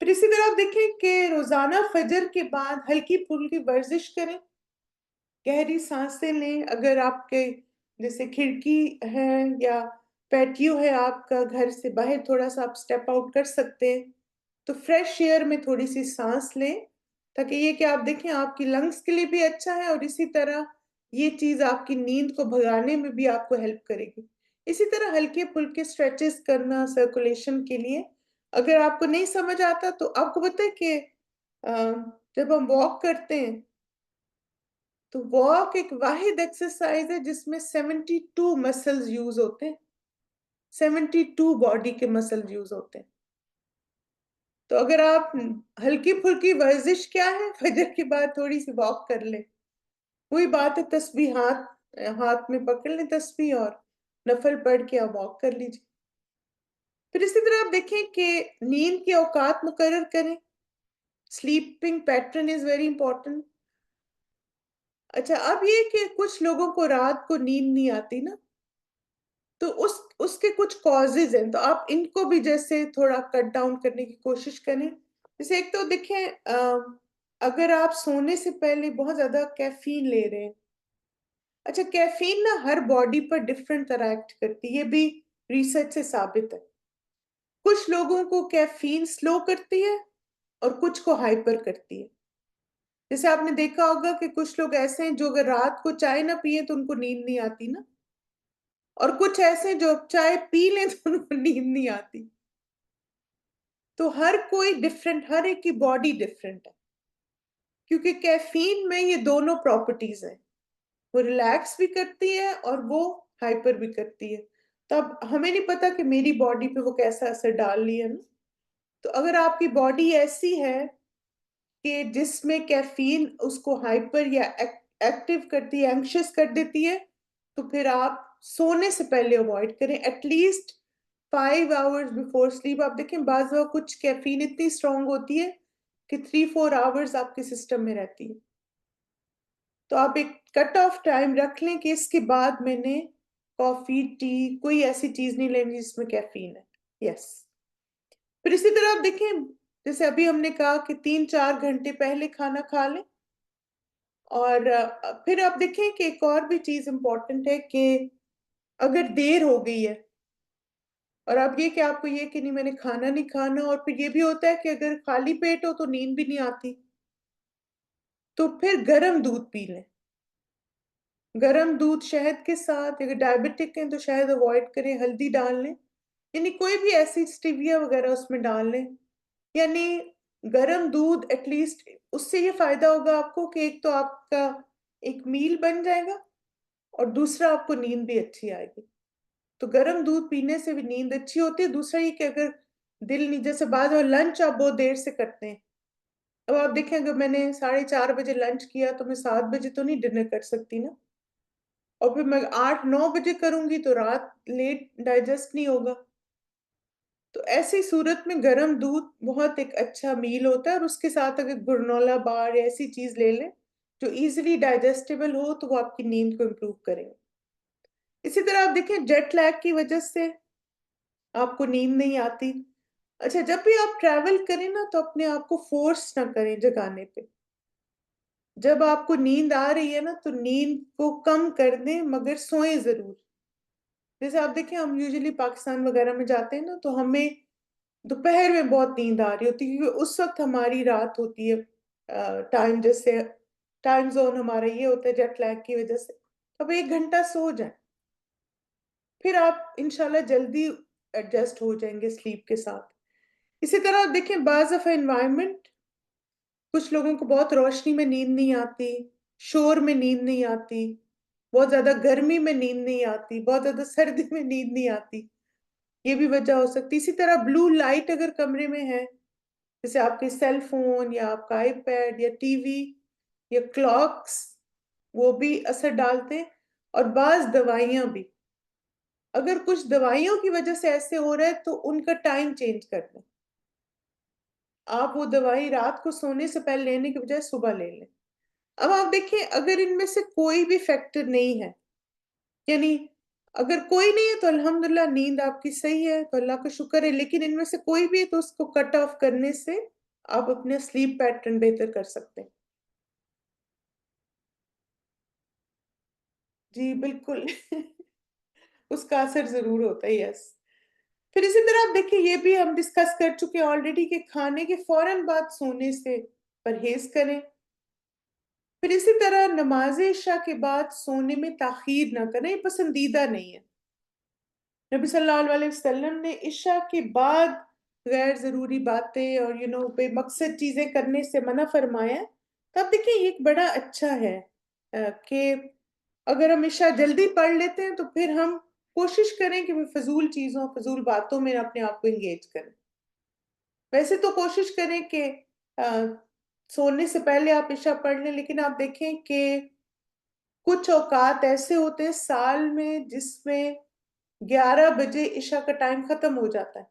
پھر اسی طرح آپ دیکھیں کہ روزانہ فجر کے بعد ہلکی پھلکی ورزش کریں، گہری سانسیں لیں، اگر آپ کے جیسے کھڑکی ہے یا پیٹیو ہے آپ کا گھر سے باہر تھوڑا سا آپ سٹیپ آؤٹ کر سکتے ہیں تو فریش ایئر میں تھوڑی سی سانس لیں، تاکہ یہ کہ آپ دیکھیں آپ کی لنگز کے لیے بھی اچھا ہے اور اسی طرح یہ چیز آپ کی نیند کو بھگانے میں بھی آپ کو ہیلپ کرے گی۔ اسی طرح ہلکے پھلکے اسٹریچز کرنا سرکولیشن کے لیے، اگر آپ کو نہیں سمجھ آتا تو آپ کو پتہ ہے کہ جب ہم واک کرتے ہیں تو واک ایک واحد ایکسرسائز ہے جس میں 72 مسلز یوز ہوتے ہیں، 72 باڈی کے مسل یوز ہوتے ہیں۔ تو اگر آپ ہلکی پھلکی ورزش کیا ہے فجر کے بعد تھوڑی سی واک کر لیں، وہی بات ہے تسبیح ہاتھ میں پکڑ لیں تسبیح اور نفل پڑھ کے آپ واک کر لیجیے۔ پھر اسی طرح آپ دیکھیں کہ نیند کے اوقات مقرر کریں، sleeping pattern is very important. اچھا اب یہ کہ کچھ لوگوں کو رات کو نیند نہیں آتی نا، تو اس کے کچھ کازز ہیں، تو آپ ان کو بھی جیسے تھوڑا کٹ ڈاؤن کرنے کی کوشش کریں۔ جیسے ایک تو دیکھیں اگر آپ سونے سے پہلے بہت زیادہ کیفین لے رہے ہیں، اچھا کیفین نا ہر باڈی پر ڈفرینٹ طرح ایکٹ کرتی ہے، یہ بھی ریسرچ سے ثابت ہے۔ کچھ لوگوں کو کیفین سلو کرتی ہے اور کچھ کو ہائپر کرتی ہے۔ جیسے آپ نے دیکھا ہوگا کہ کچھ لوگ ایسے ہیں جو اگر رات کو چائے نہ پیئے تو ان کو نیند نہیں آتی نا، اور کچھ ایسے جو چائے پی لیں تو ان کو نیند نہیں آتی۔ تو ہر کوئی ڈفرینٹ، ہر ایک کی باڈی ڈفرینٹ ہے، کیونکہ کیفین میں یہ دونوں پراپرٹیز ہیں، وہ ریلیکس بھی کرتی ہے اور وہ ہائپر بھی کرتی ہے. تو اب ہمیں نہیں پتا کہ میری باڈی پہ وہ کیسا اثر ڈال رہی ہے نا. تو اگر آپ کی باڈی ایسی ہے کہ جس میں کیفین اس کو ہائپر یا ایکٹیو کرتی ہے، اینکشس کر دیتی ہے، تو پھر آپ سونے سے پہلے اوائڈ کریں at least 5 hours before sleep. آپ دیکھیں بعض وقت کچھ کیفین اتنی اسٹرانگ ہوتی ہے کہ 3-4 hours آپ کے سسٹم میں رہتی ہے. تو آپ ایک کٹ آف ٹائم رکھ لیں کہ اس کے بعد میں نے کافی، ٹی، کوئی ایسی چیز نہیں لینی جس میں کیفین ہے. یس. پھر اسی طرح آپ دیکھیں، جیسے ابھی ہم نے کہا کہ 3-4 گھنٹے پہلے کھانا کھا لیں. اور پھر آپ دیکھیں کہ ایک اور بھی چیز امپورٹنٹ ہے کہ اگر دیر ہو گئی ہے، اور اب یہ کہ آپ کو یہ کہ نہیں میں نے کھانا نہیں کھانا، اور پھر یہ بھی ہوتا ہے کہ اگر خالی پیٹ ہو تو نیند بھی نہیں آتی، تو پھر گرم دودھ پی لیں. گرم دودھ شہد کے ساتھ، اگر ڈائبٹک ہیں تو شہد اوائڈ کریں، ہلدی ڈال لیں، یعنی کوئی بھی ایسی اسٹیویا وغیرہ اس میں ڈال لیں. یعنی گرم دودھ ایٹ لیسٹ، اس سے یہ فائدہ ہوگا آپ کو کہ ایک تو آپ کا ایک میل بن جائے گا، اور دوسرا آپ کو نیند بھی اچھی آئے گی. تو گرم دودھ پینے سے بھی نیند اچھی ہوتی ہے. دوسرا یہ کہ اگر دل نہیں، جیسے بعد میں لنچ آپ بہت دیر سے کرتے ہیں، اب آپ دیکھیں اگر میں نے 4:30 بجے لنچ کیا تو میں 7 بجے تو نہیں ڈنر کر سکتی نا، اور پھر میں 8-9 بجے کروں گی تو رات لیٹ ڈائجسٹ نہیں ہوگا. تو ایسی صورت میں گرم دودھ بہت ایک اچھا میل ہوتا ہے، اور اس کے ساتھ اگر گرنولا بار یا ایسی چیز لے لیں جو ایزیلی ڈائجسٹیبل ہو تو وہ آپ کی نیند کو امپروو کریں گے. اسی طرح آپ دیکھیں جیٹ لیگ کی وجہ سے آپ کو نیند نہیں آتی. اچھا، جب بھی آپ ٹریول کریں نا تو اپنے آپ کو فورس نہ کریں جگانے پہ. جب آپ کو نیند آ رہی ہے نا تو نیند کو کم کر دیں، مگر سوئیں ضرور. جیسے آپ دیکھیں ہم یوزلی پاکستان وغیرہ میں جاتے ہیں نا تو ہمیں دوپہر میں بہت نیند آ رہی ہوتی ہے، کیونکہ اس وقت ہماری رات ہوتی ہے. ٹائم جیسے ٹائم زون ہمارا یہ ہوتا ہے جیٹ لیگ کی وجہ سے. اب 1 گھنٹہ سو جائیں، پھر آپ انشاءاللہ جلدی ایڈجسٹ ہو جائیں گے سلیپ کے ساتھ. اسی طرح آپ دیکھیں بعض دفعہ انوائرمنٹ، کچھ لوگوں کو بہت روشنی میں نیند نہیں آتی، شور میں نیند نہیں آتی، بہت زیادہ گرمی میں نیند نہیں آتی، بہت زیادہ سردی میں نیند نہیں آتی. یہ بھی وجہ ہو سکتی. اسی طرح بلو لائٹ اگر کمرے میں ہے، جیسے آپ کے سیل فون یا آپ کا آئی پیڈ یا ٹی وی یا کلاکس، وہ بھی اثر ڈالتے ہیں. اور بعض دوائیاں بھی، اگر کچھ دوائیوں کی وجہ سے ایسے ہو رہا ہے تو ان کا ٹائم چینج کر دیں. آپ وہ دوائی رات کو سونے سے پہلے لینے کے بجائے صبح لے لیں. اب آپ دیکھیں اگر ان میں سے کوئی بھی فیکٹر نہیں ہے، یعنی اگر کوئی نہیں ہے تو الحمدللہ نیند آپ کی صحیح ہے تو اللہ کا شکر ہے، لیکن ان میں سے کوئی بھی ہے تو اس کو کٹ آف کرنے سے آپ اپنے سلیپ پیٹرن بہتر کر سکتے ہیں. جی بالکل. اس کا اثر ضرور ہوتا ہے. یس. پھر اسی طرح آپ دیکھیں یہ بھی ہم ڈسکس کر چکے ہیں آلریڈی کہ کھانے کے فوراً بعد سونے سے پرہیز کریں. پھر اسی طرح نماز عشاء کے بعد سونے میں تاخیر نہ کریں، یہ پسندیدہ نہیں ہے. نبی صلی اللہ علیہ وسلم نے عشاء کے بعد غیر ضروری باتیں اور بے مقصد چیزیں کرنے سے منع فرمایا. تو اب دیکھیں یہ ایک بڑا اچھا ہے کہ اگر ہم عشاء جلدی پڑھ لیتے ہیں تو پھر ہم کوشش کریں کہ فضول چیزوں، فضول باتوں میں اپنے آپ کو انگیج کریں. ویسے تو کوشش کریں کہ سونے سے پہلے آپ عشاء پڑھ لیں، لیکن آپ دیکھیں کہ کچھ اوقات ایسے ہوتے ہیں سال میں جس میں 11 بجے عشاء کا ٹائم ختم ہو جاتا ہے.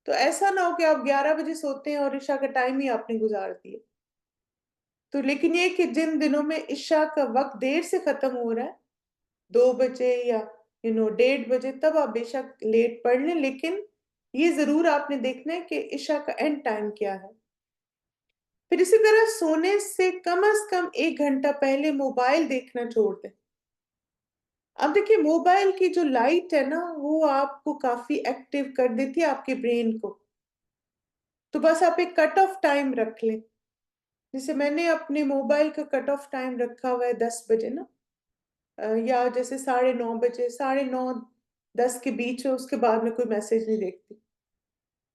تو ایسا نہ ہو کہ آپ 11 بجے سوتے ہیں اور عشاء کا ٹائم ہی آپ نے گزار دیا. تو لیکن یہ کہ جن دنوں میں عشاء کا وقت دیر سے ختم ہو رہا ہے، 2 بجے یا 1:30 بجے، تب آپ بے شک لیٹ پڑھ لیں، لیکن یہ ضرور آپ نے دیکھنا ہے کہ عشاء کا اینڈ ٹائم کیا ہے. پھر اسی طرح سونے سے کم از کم 1 گھنٹہ پہلے موبائل دیکھنا چھوڑ دیں. اب دیکھیں موبائل کی جو لائٹ ہے نا وہ آپ کو کافی ایکٹیو کر دیتی ہے آپ کے برین کو. تو بس آپ ایک کٹ آف ٹائم رکھ لیں. جیسے میں نے اپنے موبائل کا کٹ آف ٹائم رکھا ہوا ہے 10 بجے نا، یا جیسے 9:30 بجے، 9:30 10 کے بیچ ہے، اس کے بعد میں کوئی میسج نہیں دیکھتی.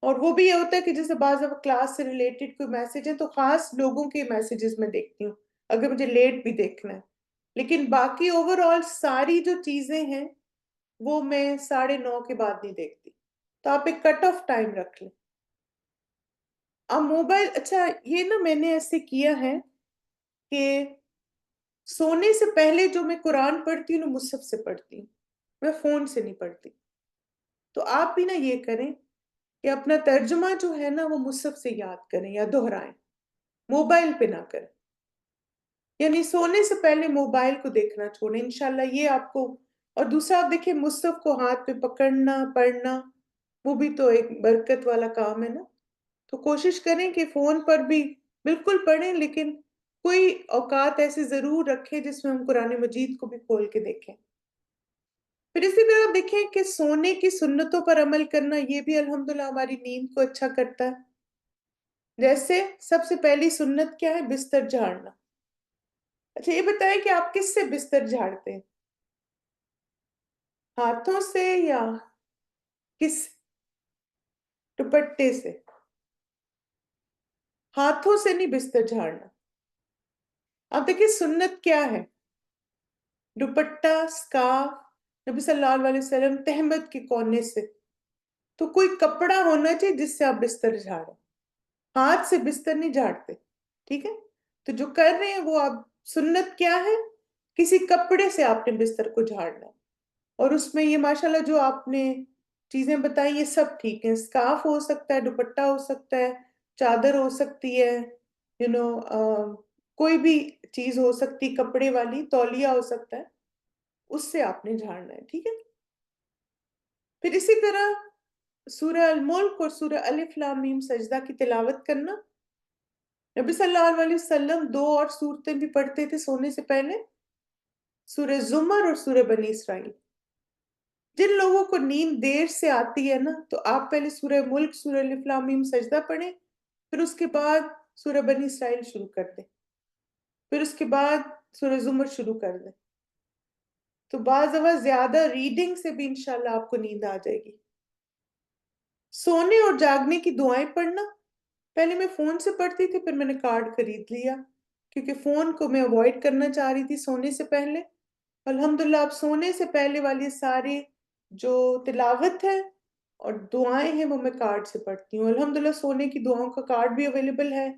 اور وہ بھی یہ ہوتا ہے کہ جیسے بعض دفعہ کلاس سے ریلیٹڈ کوئی میسج ہے تو خاص لوگوں کے میسیجز میں دیکھتی ہوں اگر مجھے لیٹ بھی دیکھنا ہے، لیکن باقی اوور آل ساری جو چیزیں ہیں وہ میں 9:30 کے بعد نہیں دیکھتی. تو آپ ایک کٹ آف ٹائم رکھ لیں. اب موبائل، اچھا یہ نا میں نے ایسے کیا ہے کہ سونے سے پہلے جو میں قرآن پڑھتی ہوں مصحف سے پڑھتی ہوں، میں فون سے نہیں پڑھتی. تو آپ بھی نا یہ کریں کہ اپنا ترجمہ جو ہے نا وہ مصحف سے یاد کریں یا دہرائیں، موبائل پہ نہ کریں. یعنی سونے سے پہلے موبائل کو دیکھنا چھوڑیں انشاءاللہ یہ آپ کو. اور دوسرا آپ دیکھیں مصحف کو ہاتھ پہ پکڑنا پڑھنا وہ بھی تو ایک برکت والا کام ہے نا. تو کوشش کریں کہ فون پر بھی بالکل پڑھیں، لیکن کوئی اوقات ایسے ضرور رکھیں جس میں ہم قرآن مجید کو بھی کھول کے دیکھیں. پھر اسی طرح آپ دیکھیں کہ سونے کی سنتوں پر عمل کرنا یہ بھی الحمدللہ ہماری نیند کو اچھا کرتا ہے. جیسے سب سے پہلی سنت کیا ہے؟ بستر جھاڑنا. اچھا یہ بتائیں کہ آپ کس سے بستر جھاڑتے ہیں؟ ہاتھوں سے یا کس؟ دوپٹے سے. ہاتھوں سے نہیں بستر جھاڑنا. اب دیکھیں سنت کیا ہے؟ دوپٹہ، سکارف، نبی صلی اللہ علیہ وسلم تہمت کے کونے سے. تو کوئی کپڑا ہونا چاہیے جس سے آپ بستر جھاڑیں، ہاتھ سے بستر نہیں جھاڑتے. ٹھیک ہے؟ تو جو کر رہے ہیں وہ آپ، سنت کیا ہے؟ کسی کپڑے سے آپ نے بستر کو جھاڑنا. اور اس میں یہ ماشاءاللہ جو آپ نے چیزیں بتائی یہ سب ٹھیک ہیں. سکارف ہو سکتا ہے، دوپٹہ ہو سکتا ہے، چادر ہو سکتی ہے، یو نو کوئی بھی چیز ہو سکتی، کپڑے والی تولیہ ہو سکتا ہے، اس سے آپ نے جھاڑنا ہے. ٹھیک ہے؟ پھر اسی طرح سورہ الملک اور سورہ الف لام میم سجدہ کی تلاوت کرنا. نبی صلی اللہ علیہ وسلم 2 اور سورتیں بھی پڑھتے تھے سونے سے پہلے، سورہ زمر اور سورہ بنی اسرائیل. جن لوگوں کو نیند دیر سے آتی ہے نا تو آپ پہلے سورہ ملک، سورہ الف لام میم سجدہ پڑھیں، پھر اس کے بعد سورہ بنی اسرائیل شروع کر دیں، پھر اس کے بعد سورہ زمر شروع کر دیں. تو بعض دفعہ زیادہ ریڈنگ سے بھی انشاءاللہ آپ کو نیند آ جائے گی. سونے اور جاگنے کی دعائیں پڑھنا. پہلے میں فون سے پڑھتی تھی، پھر میں نے کارڈ خرید لیا کیونکہ فون کو میں اوائڈ کرنا چاہ رہی تھی سونے سے پہلے. الحمدللہ اب سونے سے پہلے والی ساری جو تلاوت ہے اور دعائیں ہیں وہ میں کارڈ سے پڑھتی ہوں. الحمدللہ سونے کی دعاؤں کا کارڈ بھی اویلیبل ہے،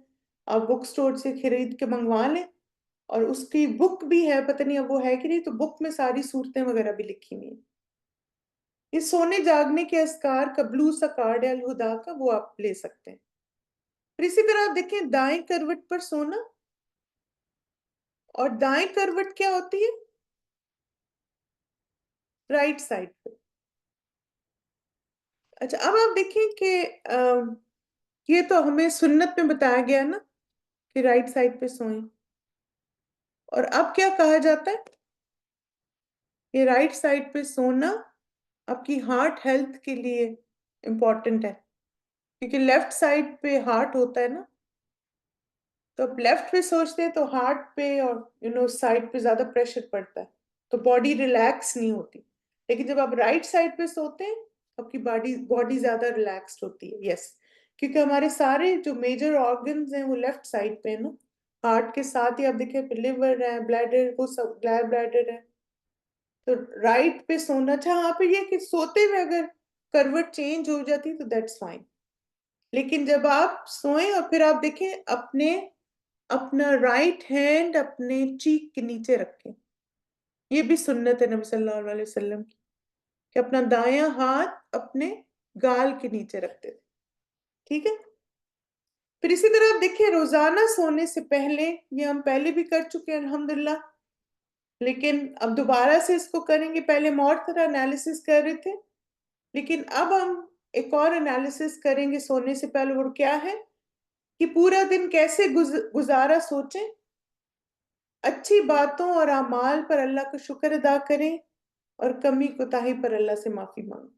آپ بک سٹور سے خرید کے منگوا لیں. اور اس کی بک بھی ہے، پتہ نہیں اب وہ ہے کہ نہیں، تو بک میں ساری صورتیں وغیرہ بھی لکھی ہوئی ہیں. یہ سونے جاگنے کے اذکار کا بلو سا کارڈ ہے الہدا کا، وہ آپ لے سکتے ہیں. پھر اسی طرح آپ دیکھیں دائیں کروٹ پر سونا. اور دائیں کروٹ کیا ہوتی ہے؟ رائٹ سائڈ پہ. اچھا اب آپ دیکھیں کہ یہ تو ہمیں سنت میں بتایا گیا نا کہ رائٹ سائڈ پہ سوئیں، اور اب کیا کہا جاتا ہے کہ رائٹ سائڈ پہ سونا آپ کی ہارٹ ہیلتھ کے لیے امپورٹنٹ ہے، کیونکہ لیفٹ سائڈ پہ ہارٹ ہوتا ہے نا. تو اب لیفٹ پہ سوچتے ہیں تو ہارٹ پہ اور سائڈ پہ زیادہ پریشر پڑتا ہے، تو باڈی ریلیکس نہیں ہوتی. لیکن جب آپ رائٹ سائڈ پہ سوتے ہیں آپ کی باڈی زیادہ ریلیکسڈ ہوتی ہے. یس، کیونکہ ہمارے سارے جو میجر آرگنز ہیں وہ لیفٹ سائڈ پہ ہیں نا. ہارٹ کے ساتھ ہی آپ دیکھیں لیور ہے، بلیڈر، وہ سب گلیر بلیڈر ہے. تو رائٹ پہ سونا اچھا. ہاں پہ یہ کہ سوتے ہوئے اگر کروٹ چینج ہو جاتی تو دیٹس فائن، لیکن جب آپ سوئیں اور پھر آپ دیکھیں اپنا رائٹ ہینڈ اپنے چیک کے نیچے رکھیں. یہ بھی سنت ہے نبی صلی اللہ علیہ وسلم کی کہ اپنا دایاں ہاتھ اپنے گال کے نیچے رکھتے تھے. ٹھیک ہے؟ پھر اسی طرح آپ دیکھیں روزانہ سونے سے پہلے، یہ ہم پہلے بھی کر چکے ہیں الحمدللہ، لیکن اب دوبارہ سے اس کو کریں گے. پہلے ہم اور طرح انالیسس کر رہے تھے، لیکن اب ہم ایک اور انالیسس کریں گے سونے سے پہلے. وہ کیا ہے کہ پورا دن کیسے گزارا سوچیں، اچھی باتوں اور اعمال پر اللہ کا شکر ادا کریں، اور کمی کوتاہی پر اللہ سے معافی مانگیں.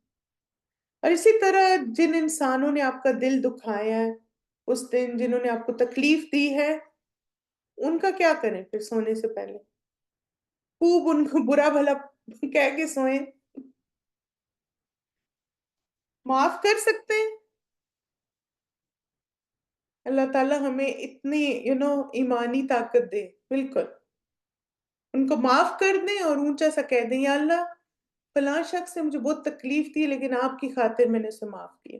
اور اسی طرح جن انسانوں نے آپ کا دل دکھایا ہے اس دن، جنہوں نے آپ کو تکلیف دی ہے، ان کا کیا کریں پھر سونے سے پہلے؟ خوب ان کو برا بھلا کہہ کے سوئیں. معاف کر سکتے ہیں اللہ تعالیٰ ہمیں اتنی ایمانی طاقت دے، بالکل ان کو معاف کر دیں اور اونچا سا کہہ دیں، یا اللہ فلاں شخص سے مجھے بہت تکلیف تھی لیکن آپ کی خاطر میں نے اسے معاف کیا۔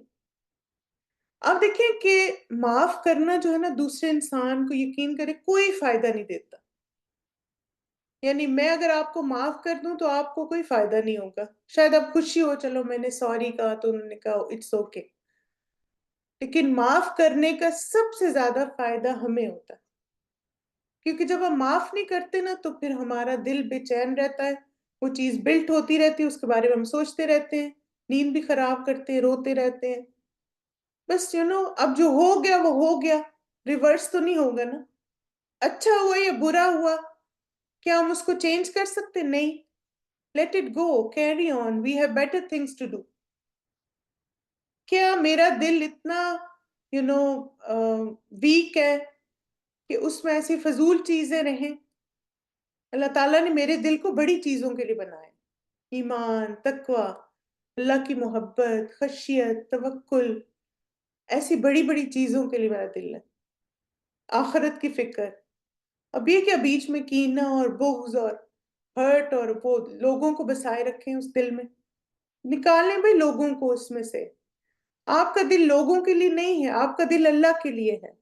آپ دیکھیں کہ معاف کرنا جو ہے نا دوسرے انسان کو، یقین کرے، کوئی فائدہ نہیں دیتا۔ یعنی میں اگر آپ کو معاف کر دوں تو آپ کو کوئی فائدہ نہیں ہوگا، شاید اب خوشی ہو چلو میں نے سوری کہا تو انہوں نے کہا اٹس اوکے، لیکن معاف کرنے کا سب سے زیادہ فائدہ ہمیں ہوتا ہے، کیونکہ جب ہم معاف نہیں کرتے نا تو پھر ہمارا دل بے چین رہتا ہے، وہ چیز بلٹ ہوتی رہتی ہے، اس کے بارے میں ہم سوچتے رہتے ہیں، نیند بھی خراب کرتے ہیں، روتے رہتے ہیں۔ بس اب جو ہو گیا وہ ہو گیا، ریورس تو نہیں ہوگا نا، اچھا ہوا یا برا ہوا، کیا ہم اس کو چینج کر سکتے؟ نہیں، let it go, carry on, we have better things to do. کیا میرا دل اتنا یو نو ویک ہے کہ اس میں ایسی فضول چیزیں رہیں؟ اللہ تعالیٰ نے میرے دل کو بڑی چیزوں کے لیے بنایا، ایمان، تقوی، اللہ کی محبت، خشیت، توکل، ایسی بڑی بڑی چیزوں کے لیے میرا دل ہے، آخرت کی فکر۔ اب یہ کیا بیچ میں کینہ اور بغض اور ہرٹ اور وہ لوگوں کو بسائے رکھیں اس دل میں؟ نکالیں بھائی لوگوں کو اس میں سے، آپ کا دل لوگوں کے لیے نہیں ہے، آپ کا دل اللہ کے لیے ہے۔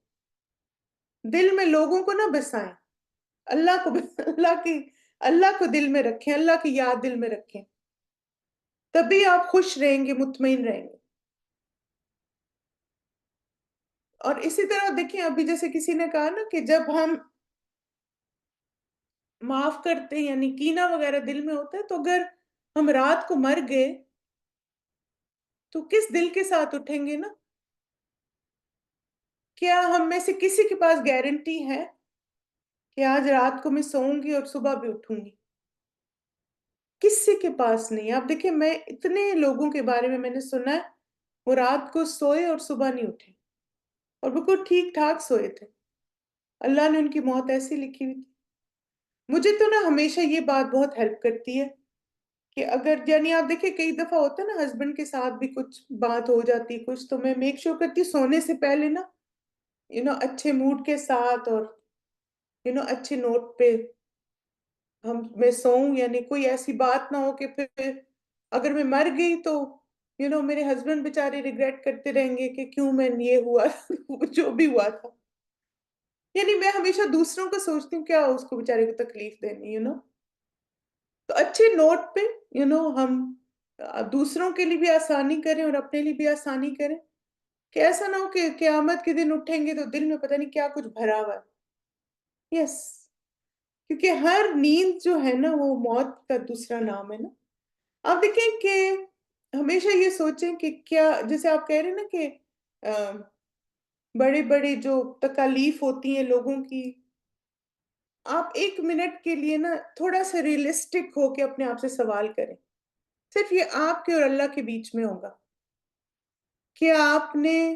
دل میں لوگوں کو نہ بسائیں، اللہ کو اللہ کو دل میں رکھیں، اللہ کی یاد دل میں رکھیں، تبھی آپ خوش رہیں گے، مطمئن رہیں گے۔ اور اسی طرح دیکھیں، ابھی جیسے کسی نے کہا نا کہ جب ہم معاف کرتے ہیں یعنی کینہ وغیرہ دل میں ہوتا ہے، تو اگر ہم رات کو مر گئے تو کس دل کے ساتھ اٹھیں گے نا؟ کیا ہم میں سے کسی کے پاس گارنٹی ہے کہ آج رات کو میں سوؤں گی اور صبح بھی اٹھوں گی؟ کسی کے پاس نہیں۔ آپ دیکھیں، میں اتنے لوگوں کے بارے میں نے سنا ہے وہ رات کو سوئے اور صبح نہیں اٹھے، اور بالکل ٹھیک ٹھاک سوئے تھے، اللہ نے ان کی موت ایسی لکھی ہوئی تھی۔ مجھے تو نا ہمیشہ یہ بات بہت ہیلپ کرتی ہے کہ اگر یعنی آپ دیکھیں کئی دفعہ ہوتا ہے نا ہسبینڈ کے ساتھ بھی کچھ بات ہو جاتی کچھ، تو میں میک شور کرتی ہوں سونے سے پہلے نا اچھے موڈ کے ساتھ اور اچھے نوٹ پہ میں سوؤں، یعنی کوئی ایسی بات نہ ہو کہ پھر اگر میں مر گئی تو میرے ہسبینڈ بیچارے ریگریٹ کرتے رہیں گے کہ کیوں میں یہ ہوا جو بھی ہوا تھا۔ یعنی میں ہمیشہ دوسروں کو سوچتی ہوں کیا اس کو بیچارے کو تکلیف دینی تو اچھے نوٹ پہ ہم دوسروں کے لیے بھی آسانی کریں اور اپنے لیے بھی آسانی کریں، کہ ایسا نہ ہو کہ قیامت کے دن اٹھیں گے تو دل میں پتہ نہیں کیا کچھ بھرا ہوا ہے۔ یس، کیونکہ ہر نیند جو ہے نا وہ موت کا دوسرا نام ہے نا۔ آپ دیکھیں کہ ہمیشہ یہ سوچیں کہ کیا، جیسے آپ کہہ رہے ہیں نا کہ بڑے بڑے جو تکالیف ہوتی ہیں لوگوں کی، آپ ایک منٹ کے لیے نا تھوڑا سا ریئلسٹک ہو کے اپنے آپ سے سوال کریں، صرف یہ آپ کے اور اللہ کے بیچ میں ہوگا، کیا آپ نے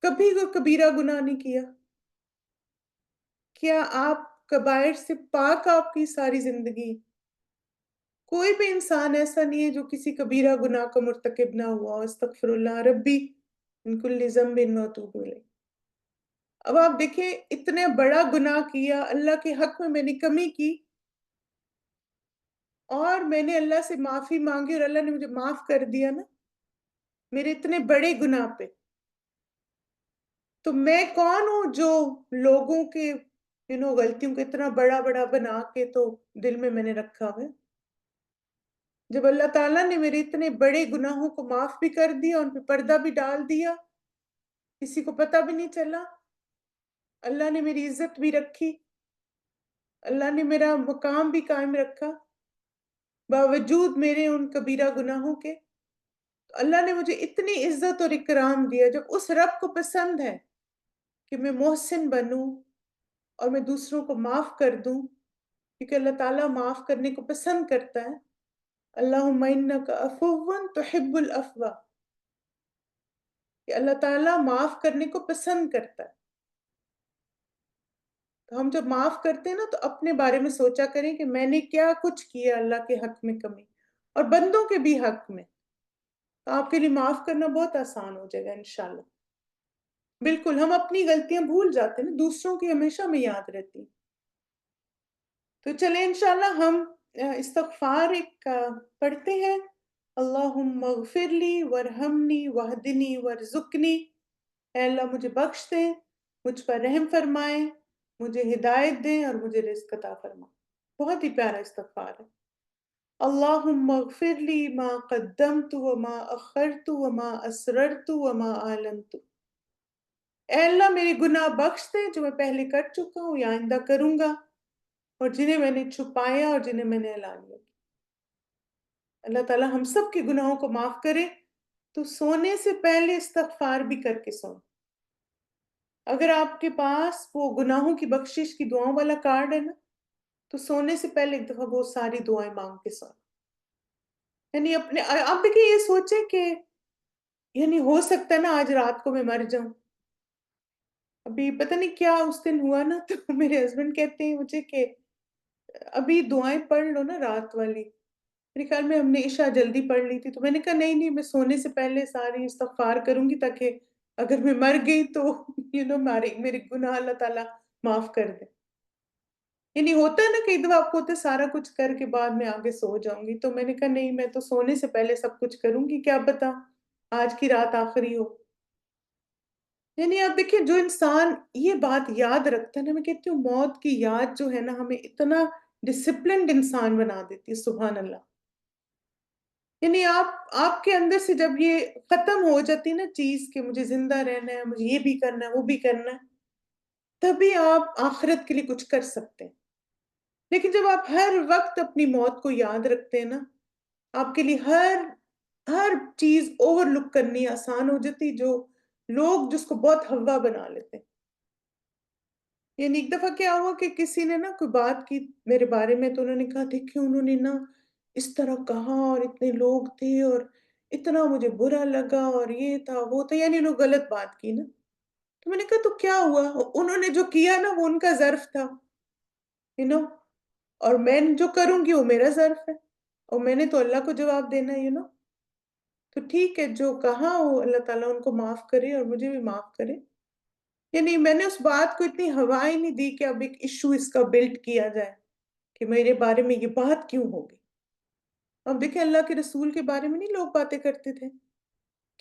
کبھی کوئی کبیرہ گناہ نہیں کیا؟ کیا آپ کبائر سے پاک آپ کی ساری زندگی؟ کوئی بھی انسان ایسا نہیں ہے جو کسی کبیرہ گناہ کا مرتکب نہ ہوا، استغفر اللہ ربی من کل ذنب واتوب الیہ۔ اب آپ دیکھیں اتنے بڑا گناہ کیا، اللہ کے حق میں نے کمی کی اور میں نے اللہ سے معافی مانگی اور اللہ نے مجھے معاف کر دیا نا، میرے اتنے بڑے گناہ پہ، تو میں کون ہوں جو لوگوں کے غلطیوں کو اتنا بڑا بڑا بنا کے تو دل میں نے رکھا ہے؟ جب اللہ تعالیٰ نے میرے اتنے بڑے گناہوں کو معاف بھی کر دیا، ان پہ پردہ بھی ڈال دیا، کسی کو پتہ بھی نہیں چلا، اللہ نے میری عزت بھی رکھی، اللہ نے میرا مقام بھی قائم رکھا باوجود میرے ان کبیرہ گناہوں کے، تو اللہ نے مجھے اتنی عزت اور اکرام دیا۔ جب اس رب کو پسند ہے کہ میں محسن بنوں اور میں دوسروں کو معاف کر دوں، کیونکہ اللہ تعالیٰ معاف کرنے کو پسند کرتا ہے، اللہم انک عفو تحب العفو، کہ اللہ تعالیٰ معاف کرنے کو پسند کرتا ہے۔ تو ہم جب معاف کرتے ہیں نا تو اپنے بارے میں سوچا کریں کہ میں نے کیا کچھ کیا اللہ کے حق میں کمی، اور بندوں کے بھی حق میں، تو آپ کے لیے معاف کرنا بہت آسان ہو جائے گا انشاءاللہ۔ بالکل ہم اپنی غلطیاں بھول جاتے ہیں نا، دوسروں کی ہمیشہ ہمیں یاد رہتی ہیں۔ تو چلیں انشاءاللہ ہم استغفار ایک پڑھتے ہیں۔ اللہم اغفر لی ورحمنی وہدنی ورزقنی، اے اللہ مجھے بخش دیں، مجھ پر رحم فرمائیں، مجھے ہدایت دیں اور مجھے رزق عطا فرمائیں۔ بہت ہی پیارا استغفار ہے۔ اللہم اغفر لی ما قدمت وما اخرت وما اسررت وما اعلنت، اے اللہ میرے گناہ بخش دے جو میں پہلے کر چکا ہوں یا آئندہ کروں گا، اور جنہیں میں نے چھپایا اور جنہیں میں نے اعلان کیا۔ اللہ تعالیٰ ہم سب کے گناہوں کو معاف کرے۔ تو سونے سے پہلے استغفار بھی کر کے سوئیں۔ اگر آپ کے پاس وہ گناہوں کی بخشش کی دعاؤں والا کارڈ ہے نا، تو سونے سے پہلے ایک دفعہ وہ ساری دعائیں مانگ کے سوئیں۔ یعنی اپنے آپ دیکھیں یہ سوچیں کہ یعنی ہو سکتا ہے نا آج رات کو میں مر جاؤں۔ ابھی پتہ نہیں کیا اس دن ہوا نا، تو میرے ہسبینڈ کہتے ہیں مجھے کہ ابھی دعائیں پڑھ لو نا رات والی۔ میرے خیال میں ہم نے عشاء جلدی پڑھ لی تھی، تو میں نے کہا نہیں میں سونے سے پہلے ساری استغفار کروں گی تاکہ اگر میں مر گئی تو میرے گناہ اللہ تعالیٰ معاف کر دے۔ یعنی ہوتا ہے نا کئی دفعہ آپ کو ہوتا ہے سارا کچھ کر کے بعد میں آگے سو جاؤں گی، تو میں نے کہا نہیں میں تو سونے سے پہلے سب کچھ کروں گی، کیا پتا آج کی رات آخری ہو۔ یعنی آپ دیکھیں جو انسان یہ بات یاد رکھتا ہے نا، میں کہتی ہوں موت کی یاد جو ہے نا ہمیں اتنا ڈسپلنڈ انسان بنا دیتی ہے، سبحان اللہ۔ یعنی آپ کے اندر سے جب یہ ختم ہو جاتی ہے نا چیز کہ مجھے زندہ رہنا ہے، مجھے یہ بھی کرنا ہے وہ بھی کرنا ہے، تبھی آپ آخرت کے لیے کچھ کر سکتے ہیں۔ لیکن جب آپ ہر وقت اپنی موت کو یاد رکھتے ہیں نا، آپ کے لیے ہر چیز اوور لک کرنی آسان ہو جاتی، جو لوگ جس کو بہت ہوا بنا لیتے ہیں۔ یعنی ایک دفعہ کیا ہوا کہ کسی نے نا کوئی بات کی میرے بارے میں، تو انہوں نے کہا دیکھیں انہوں نے نا اس طرح کہا اور اتنے لوگ تھے اور اتنا مجھے برا لگا اور یہ تھا وہ تھا، یعنی انہوں نے غلط بات کی نا۔ تو میں نے کہا تو کیا ہوا، انہوں نے جو کیا نا وہ ان کا ظرف تھا، یو نو اور میں جو کروں گی وہ میرا ظرف ہے، اور میں نے تو اللہ کو جواب دینا ہے، تو ٹھیک ہے جو کہا وہ اللہ تعالیٰ ان کو معاف کرے اور مجھے بھی معاف کرے۔ یعنی میں نے اس بات کو اتنی ہوا ہی نہیں دی کہ اب ایک ایشو اس کا بلڈ کیا جائے کہ میرے بارے میں یہ بات کیوں ہوگی۔ اب دیکھیں اللہ کے رسول کے بارے میں نہیں لوگ باتیں کرتے تھے،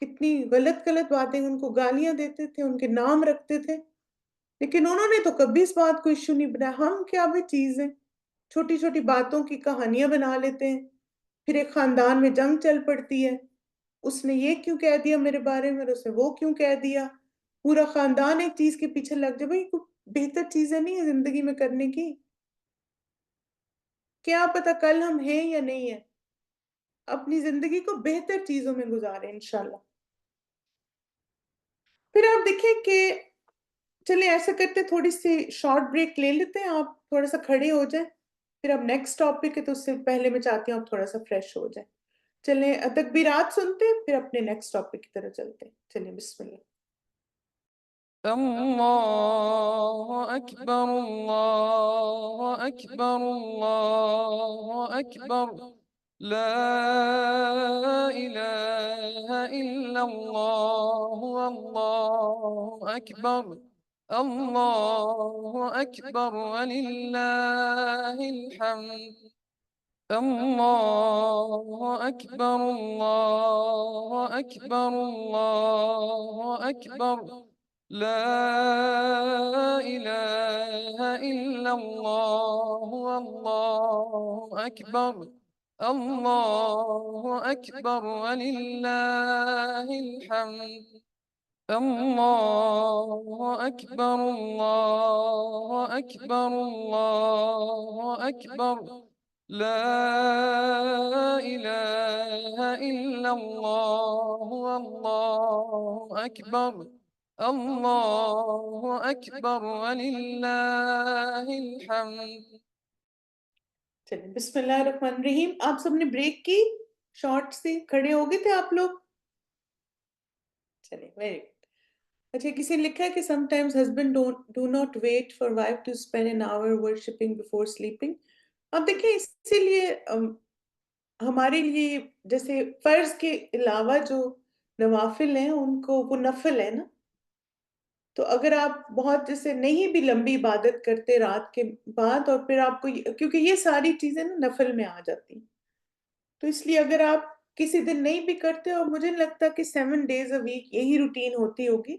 کتنی غلط غلط باتیں، ان کو گالیاں دیتے تھے، ان کے نام رکھتے تھے، لیکن انہوں نے تو کبھی اس بات کو ایشو نہیں بنایا۔ ہم کیا بھی چیز ہیں، چھوٹی چھوٹی باتوں کی کہانیاں بنا لیتے ہیں، پھر ایک خاندان میں جنگ چل پڑتی ہے، اس نے یہ کیوں کہہ دیا میرے بارے میں، اس نے وہ کیوں کہہ دیا، پورا خاندان ایک چیز کے پیچھے لگ جائے۔ بھائی کوئی بہتر چیزیں نہیں ہیں زندگی میں کرنے کی؟ کیا پتا کل ہم ہیں یا نہیں ہیں، اپنی زندگی کو بہتر چیزوں میں گزاریں انشاءاللہ۔ پھر آپ دیکھیں کہ چلیں ایسا کرتے تھوڑی سی شارٹ بریک لے لیتے ہیں، آپ تھوڑا سا کھڑے ہو جائیں، پھر اب نیکسٹ ٹاپک ہے تو اس سے پہلے میں چاہتی ہوں آپ تھوڑا سا فریش ہو جائیں۔ چلیں تکبیرات سنتے ہیں پھر اپنے نیکسٹ ٹاپک کی طرف چلتے ہیں۔ چلیں بسم اللہ۔ الله أكبر الله أكبر الله أكبر لا إله إلا الله والله أكبر الله أكبر ولله الحمد الله أكبر الله أكبر الله أكبر لا إله إلا الله والله أكبر الله أكبر ولله الحمد الله أكبر الله أكبر الله أكبر لا إله إلا الله والله أكبر الله أكبر ولله الحمد۔ چلیں بسم اللہ الرحمن الرحیم۔ آپ سب نے بریک کی شارٹ سے، کھڑے ہو گئے تھے آپ لوگ؟ چلیں ویری گڈ۔ اچھا کسی نے لکھا ہے کہ sometimes husband do not wait for wife to spend an hour worshipping before sleeping. اب دیکھیں اسی لیے ہمارے لیے جیسے فرض کے علاوہ جو نوافل ہیں ان کو وہ نفل ہے نا، تو اگر آپ بہت جیسے نہیں بھی لمبی عبادت کرتے رات کے بعد، اور پھر آپ کو کیونکہ یہ ساری چیزیں نا نفل میں آ جاتی ہیں، تو اس لیے اگر آپ کسی دن نہیں بھی کرتے، اور مجھے نہیں لگتا کہ 7 days a week یہی روٹین ہوتی ہوگی،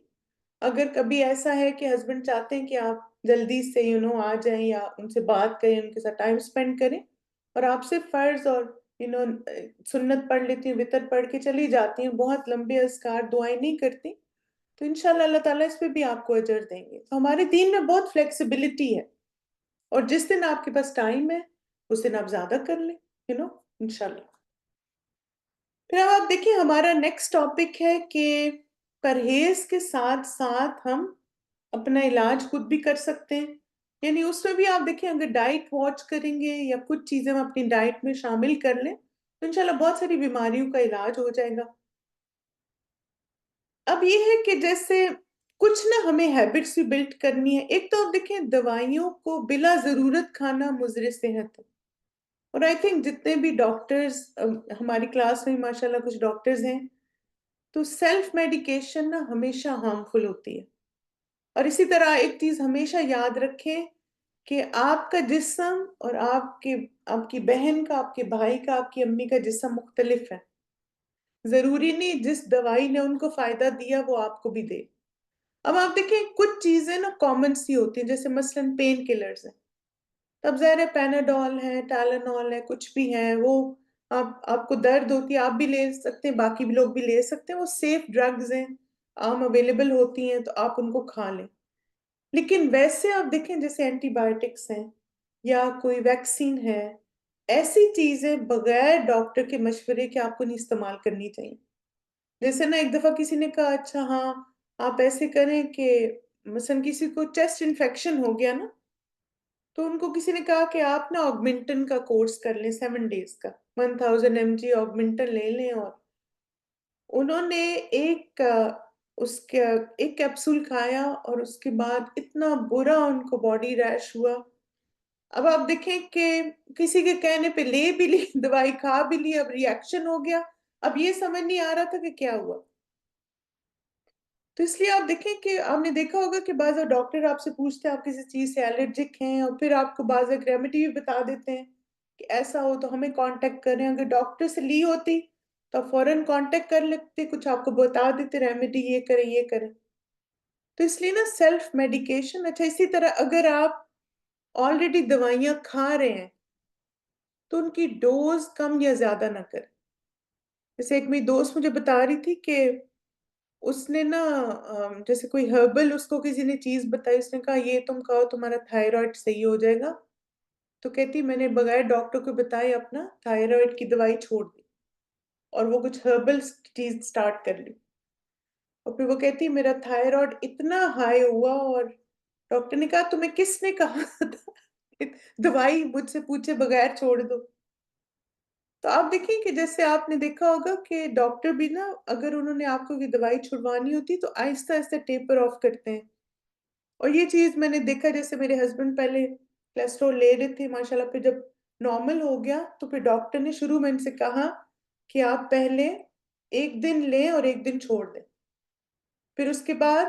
اگر کبھی ایسا ہے کہ ہسبینڈ چاہتے ہیں کہ آپ جلدی سے آ جائیں یا ان سے بات کریں، ان کے ساتھ ٹائم اسپینڈ کریں، اور آپ سے فرض اور سنت پڑھ لیتی ہیں، وطر پڑھ کے چلی جاتی ہیں، بہت لمبے اذکار دعائیں نہیں کرتی، تو انشاءاللہ اللہ تعالیٰ اس پہ بھی آپ کو اجر دیں گے۔ تو ہمارے دین میں بہت فلیکسیبلٹی ہے، اور جس دن آپ کے پاس ٹائم ہے اس دن آپ زیادہ کر لیں، انشاءاللہ۔ پھر اب آپ دیکھیں ہمارا نیکسٹ ٹاپک ہے کہ پرہیز کے ساتھ ساتھ ہم اپنا علاج خود بھی کر سکتے ہیں، یعنی اس میں بھی آپ دیکھیں اگر ڈائٹ واچ کریں گے یا کچھ چیزیں ہم اپنی ڈائٹ میں شامل کر لیں تو انشاءاللہ بہت ساری بیماریوں کا علاج ہو جائے گا۔ اب یہ ہے کہ جیسے کچھ نہ ہمیں ہیبٹس بھی بلڈ کرنی ہے۔ ایک تو آپ دیکھیں دوائیوں کو بلا ضرورت کھانا مضر صحت ہے، اور آئی تھنک جتنے بھی ڈاکٹرز ہماری کلاس میں ماشاءاللہ کچھ ڈاکٹرز ہیں، تو سیلف میڈیکیشن نا ہمیشہ ہارمفل ہوتی ہے۔ اور اسی طرح ایک چیز ہمیشہ یاد رکھیں کہ آپ کا جسم اور آپ کی بہن کا، آپ کے بھائی کا، آپ کی امی کا جسم مختلف ہے، ضروری نہیں جس دوائی نے ان کو فائدہ دیا وہ آپ کو بھی دے۔ اب آپ دیکھیں کچھ چیزیں نا کامن سی ہوتی ہیں، جیسے مثلاً پین کلرز ہیں، تب ظاہر ہے پیناڈول ہے، ٹائلینول ہے، کچھ بھی ہے، وہ آپ کو درد ہوتی ہے آپ بھی لے سکتے ہیں، باقی بھی لوگ بھی لے سکتے ہیں، وہ سیف ڈرگز ہیں، عام اویلیبل ہوتی ہیں، تو آپ ان کو کھا لیں۔ لیکن ویسے آپ دیکھیں جیسے اینٹی بائیوٹکس ہیں یا کوئی ویکسین ہے، ایسی چیزیں بغیر ڈاکٹر کے مشورے کے آپ کو نہیں استعمال کرنی چاہیے۔ جیسے نا ایک دفعہ کسی نے کہا اچھا ہاں آپ ایسے کریں کہ مثلا کسی کو چیسٹ انفیکشن ہو گیا نا، تو ان کو کسی نے کہا کہ آپ نا آگمنٹن کا کورس کر لیں 7 days کا، 1000 mg آگمنٹن لے لیں، اور انہوں نے اس کا ایک کیپسول کھایا اور اس کے بعد اتنا برا ان کو باڈی ریش ہوا۔ اب آپ دیکھیں کہ کسی کے کہنے پہ لے بھی لی دوائی، کھا بھی لی، اب ری ایکشن ہو گیا، اب یہ سمجھ نہیں آ رہا تھا کہ کیا ہوا۔ تو اس لیے آپ دیکھیں کہ آپ نے دیکھا ہوگا کہ بعض ڈاکٹر آپ سے پوچھتے ہیں آپ کسی چیز سے الرجک ہیں، اور پھر آپ کو بعض ریمیڈی بھی بتا دیتے ہیں کہ ایسا ہو تو ہمیں کانٹیکٹ کریں، اگر ڈاکٹر سے لی ہوتی تو آپ فوراً کانٹیکٹ کر لیتے، کچھ آپ کو بتا دیتے ریمیڈی یہ کریں یہ کریں۔ تو اس لیے نا سیلف میڈیکیشن اچھا۔ اسی طرح اگر آپ آلریڈی دوائیاں کھا رہے ہیں تو ان کی ڈوز کم یا زیادہ نہ کریں۔ جیسے ایک میری دوست مجھے بتا رہی تھی کہ اس نے نا جیسے کوئی ہربل اس کو کسی نے چیز بتائی، اس نے کہا یہ تم کھاؤ تمہارا تھائرائڈ صحیح ہو جائے گا، تو کہتی میں نے بغیر ڈاکٹر کو بتائے اپنا تھائرائڈ کی دوائی چھوڑ دی اور وہ کچھ ہربل چیز سٹارٹ کر لی، اور پھر وہ کہتی میرا تھائرائڈ اتنا ہائی ہوا، اور ڈاکٹر نے کہا تمہیں کس نے کہا تھا دوائی مجھ سے پوچھے بغیر چھوڑ دو۔ تو آپ دیکھیں کہ جیسے آپ نے دیکھا ہوگا کہ ڈاکٹر بھی نا اگر انہوں نے آپ کو یہ دوائی چھڑوانی ہوتی تو آہستہ آہستہ ٹیپر آف کرتے ہیں، اور یہ چیز میں نے دیکھا جیسے میرے ہسبینڈ پہلے کولیسٹرول لے رہے تھے ماشاءاللہ، پھر جب نارمل ہو گیا تو پھر ڈاکٹر نے شروع میں ان سے کہا کہ آپ پہلے 1 دن لیں اور 1 دن چھوڑ دیں، پھر اس کے بعد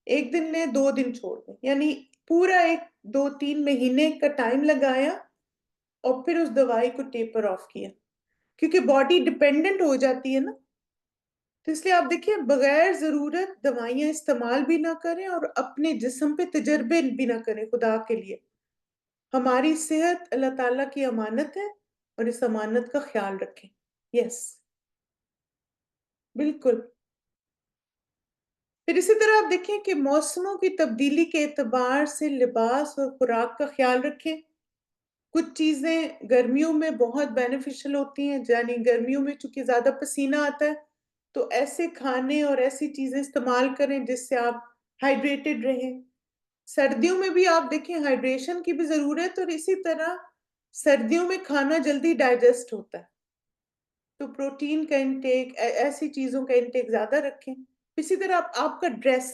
1 دن لیں 2 دن چھوڑ دیں، یعنی پورا 1 2 3 مہینے کا ٹائم لگایا اور پھر اس دوائی کو ٹیپر آف کیا، کیونکہ باڈی ڈیپینڈنٹ ہو جاتی ہے نا۔ تو اس لیے آپ دیکھیں بغیر ضرورت دوائیاں استعمال بھی نہ کریں اور اپنے جسم پہ تجربے بھی نہ کریں خدا کے لیے۔ ہماری صحت اللہ تعالیٰ کی امانت ہے، اور اس امانت کا خیال رکھیں۔ یس، بالکل۔ پھر اسی طرح آپ دیکھیں کہ موسموں کی تبدیلی کے اعتبار سے لباس اور خوراک کا خیال رکھیں۔ کچھ چیزیں گرمیوں میں بہت بینیفیشل ہوتی ہیں، یعنی گرمیوں میں چونکہ زیادہ پسینہ آتا ہے تو ایسے کھانے اور ایسی چیزیں استعمال کریں جس سے آپ ہائیڈریٹڈ رہیں۔ سردیوں میں بھی آپ دیکھیں ہائیڈریشن کی بھی ضرورت، اور اسی طرح سردیوں میں کھانا جلدی ڈائجسٹ ہوتا ہے تو پروٹین کا انٹیک، ایسی چیزوں کا انٹیک زیادہ رکھیں۔ اسی طرح آپ کا ڈریس،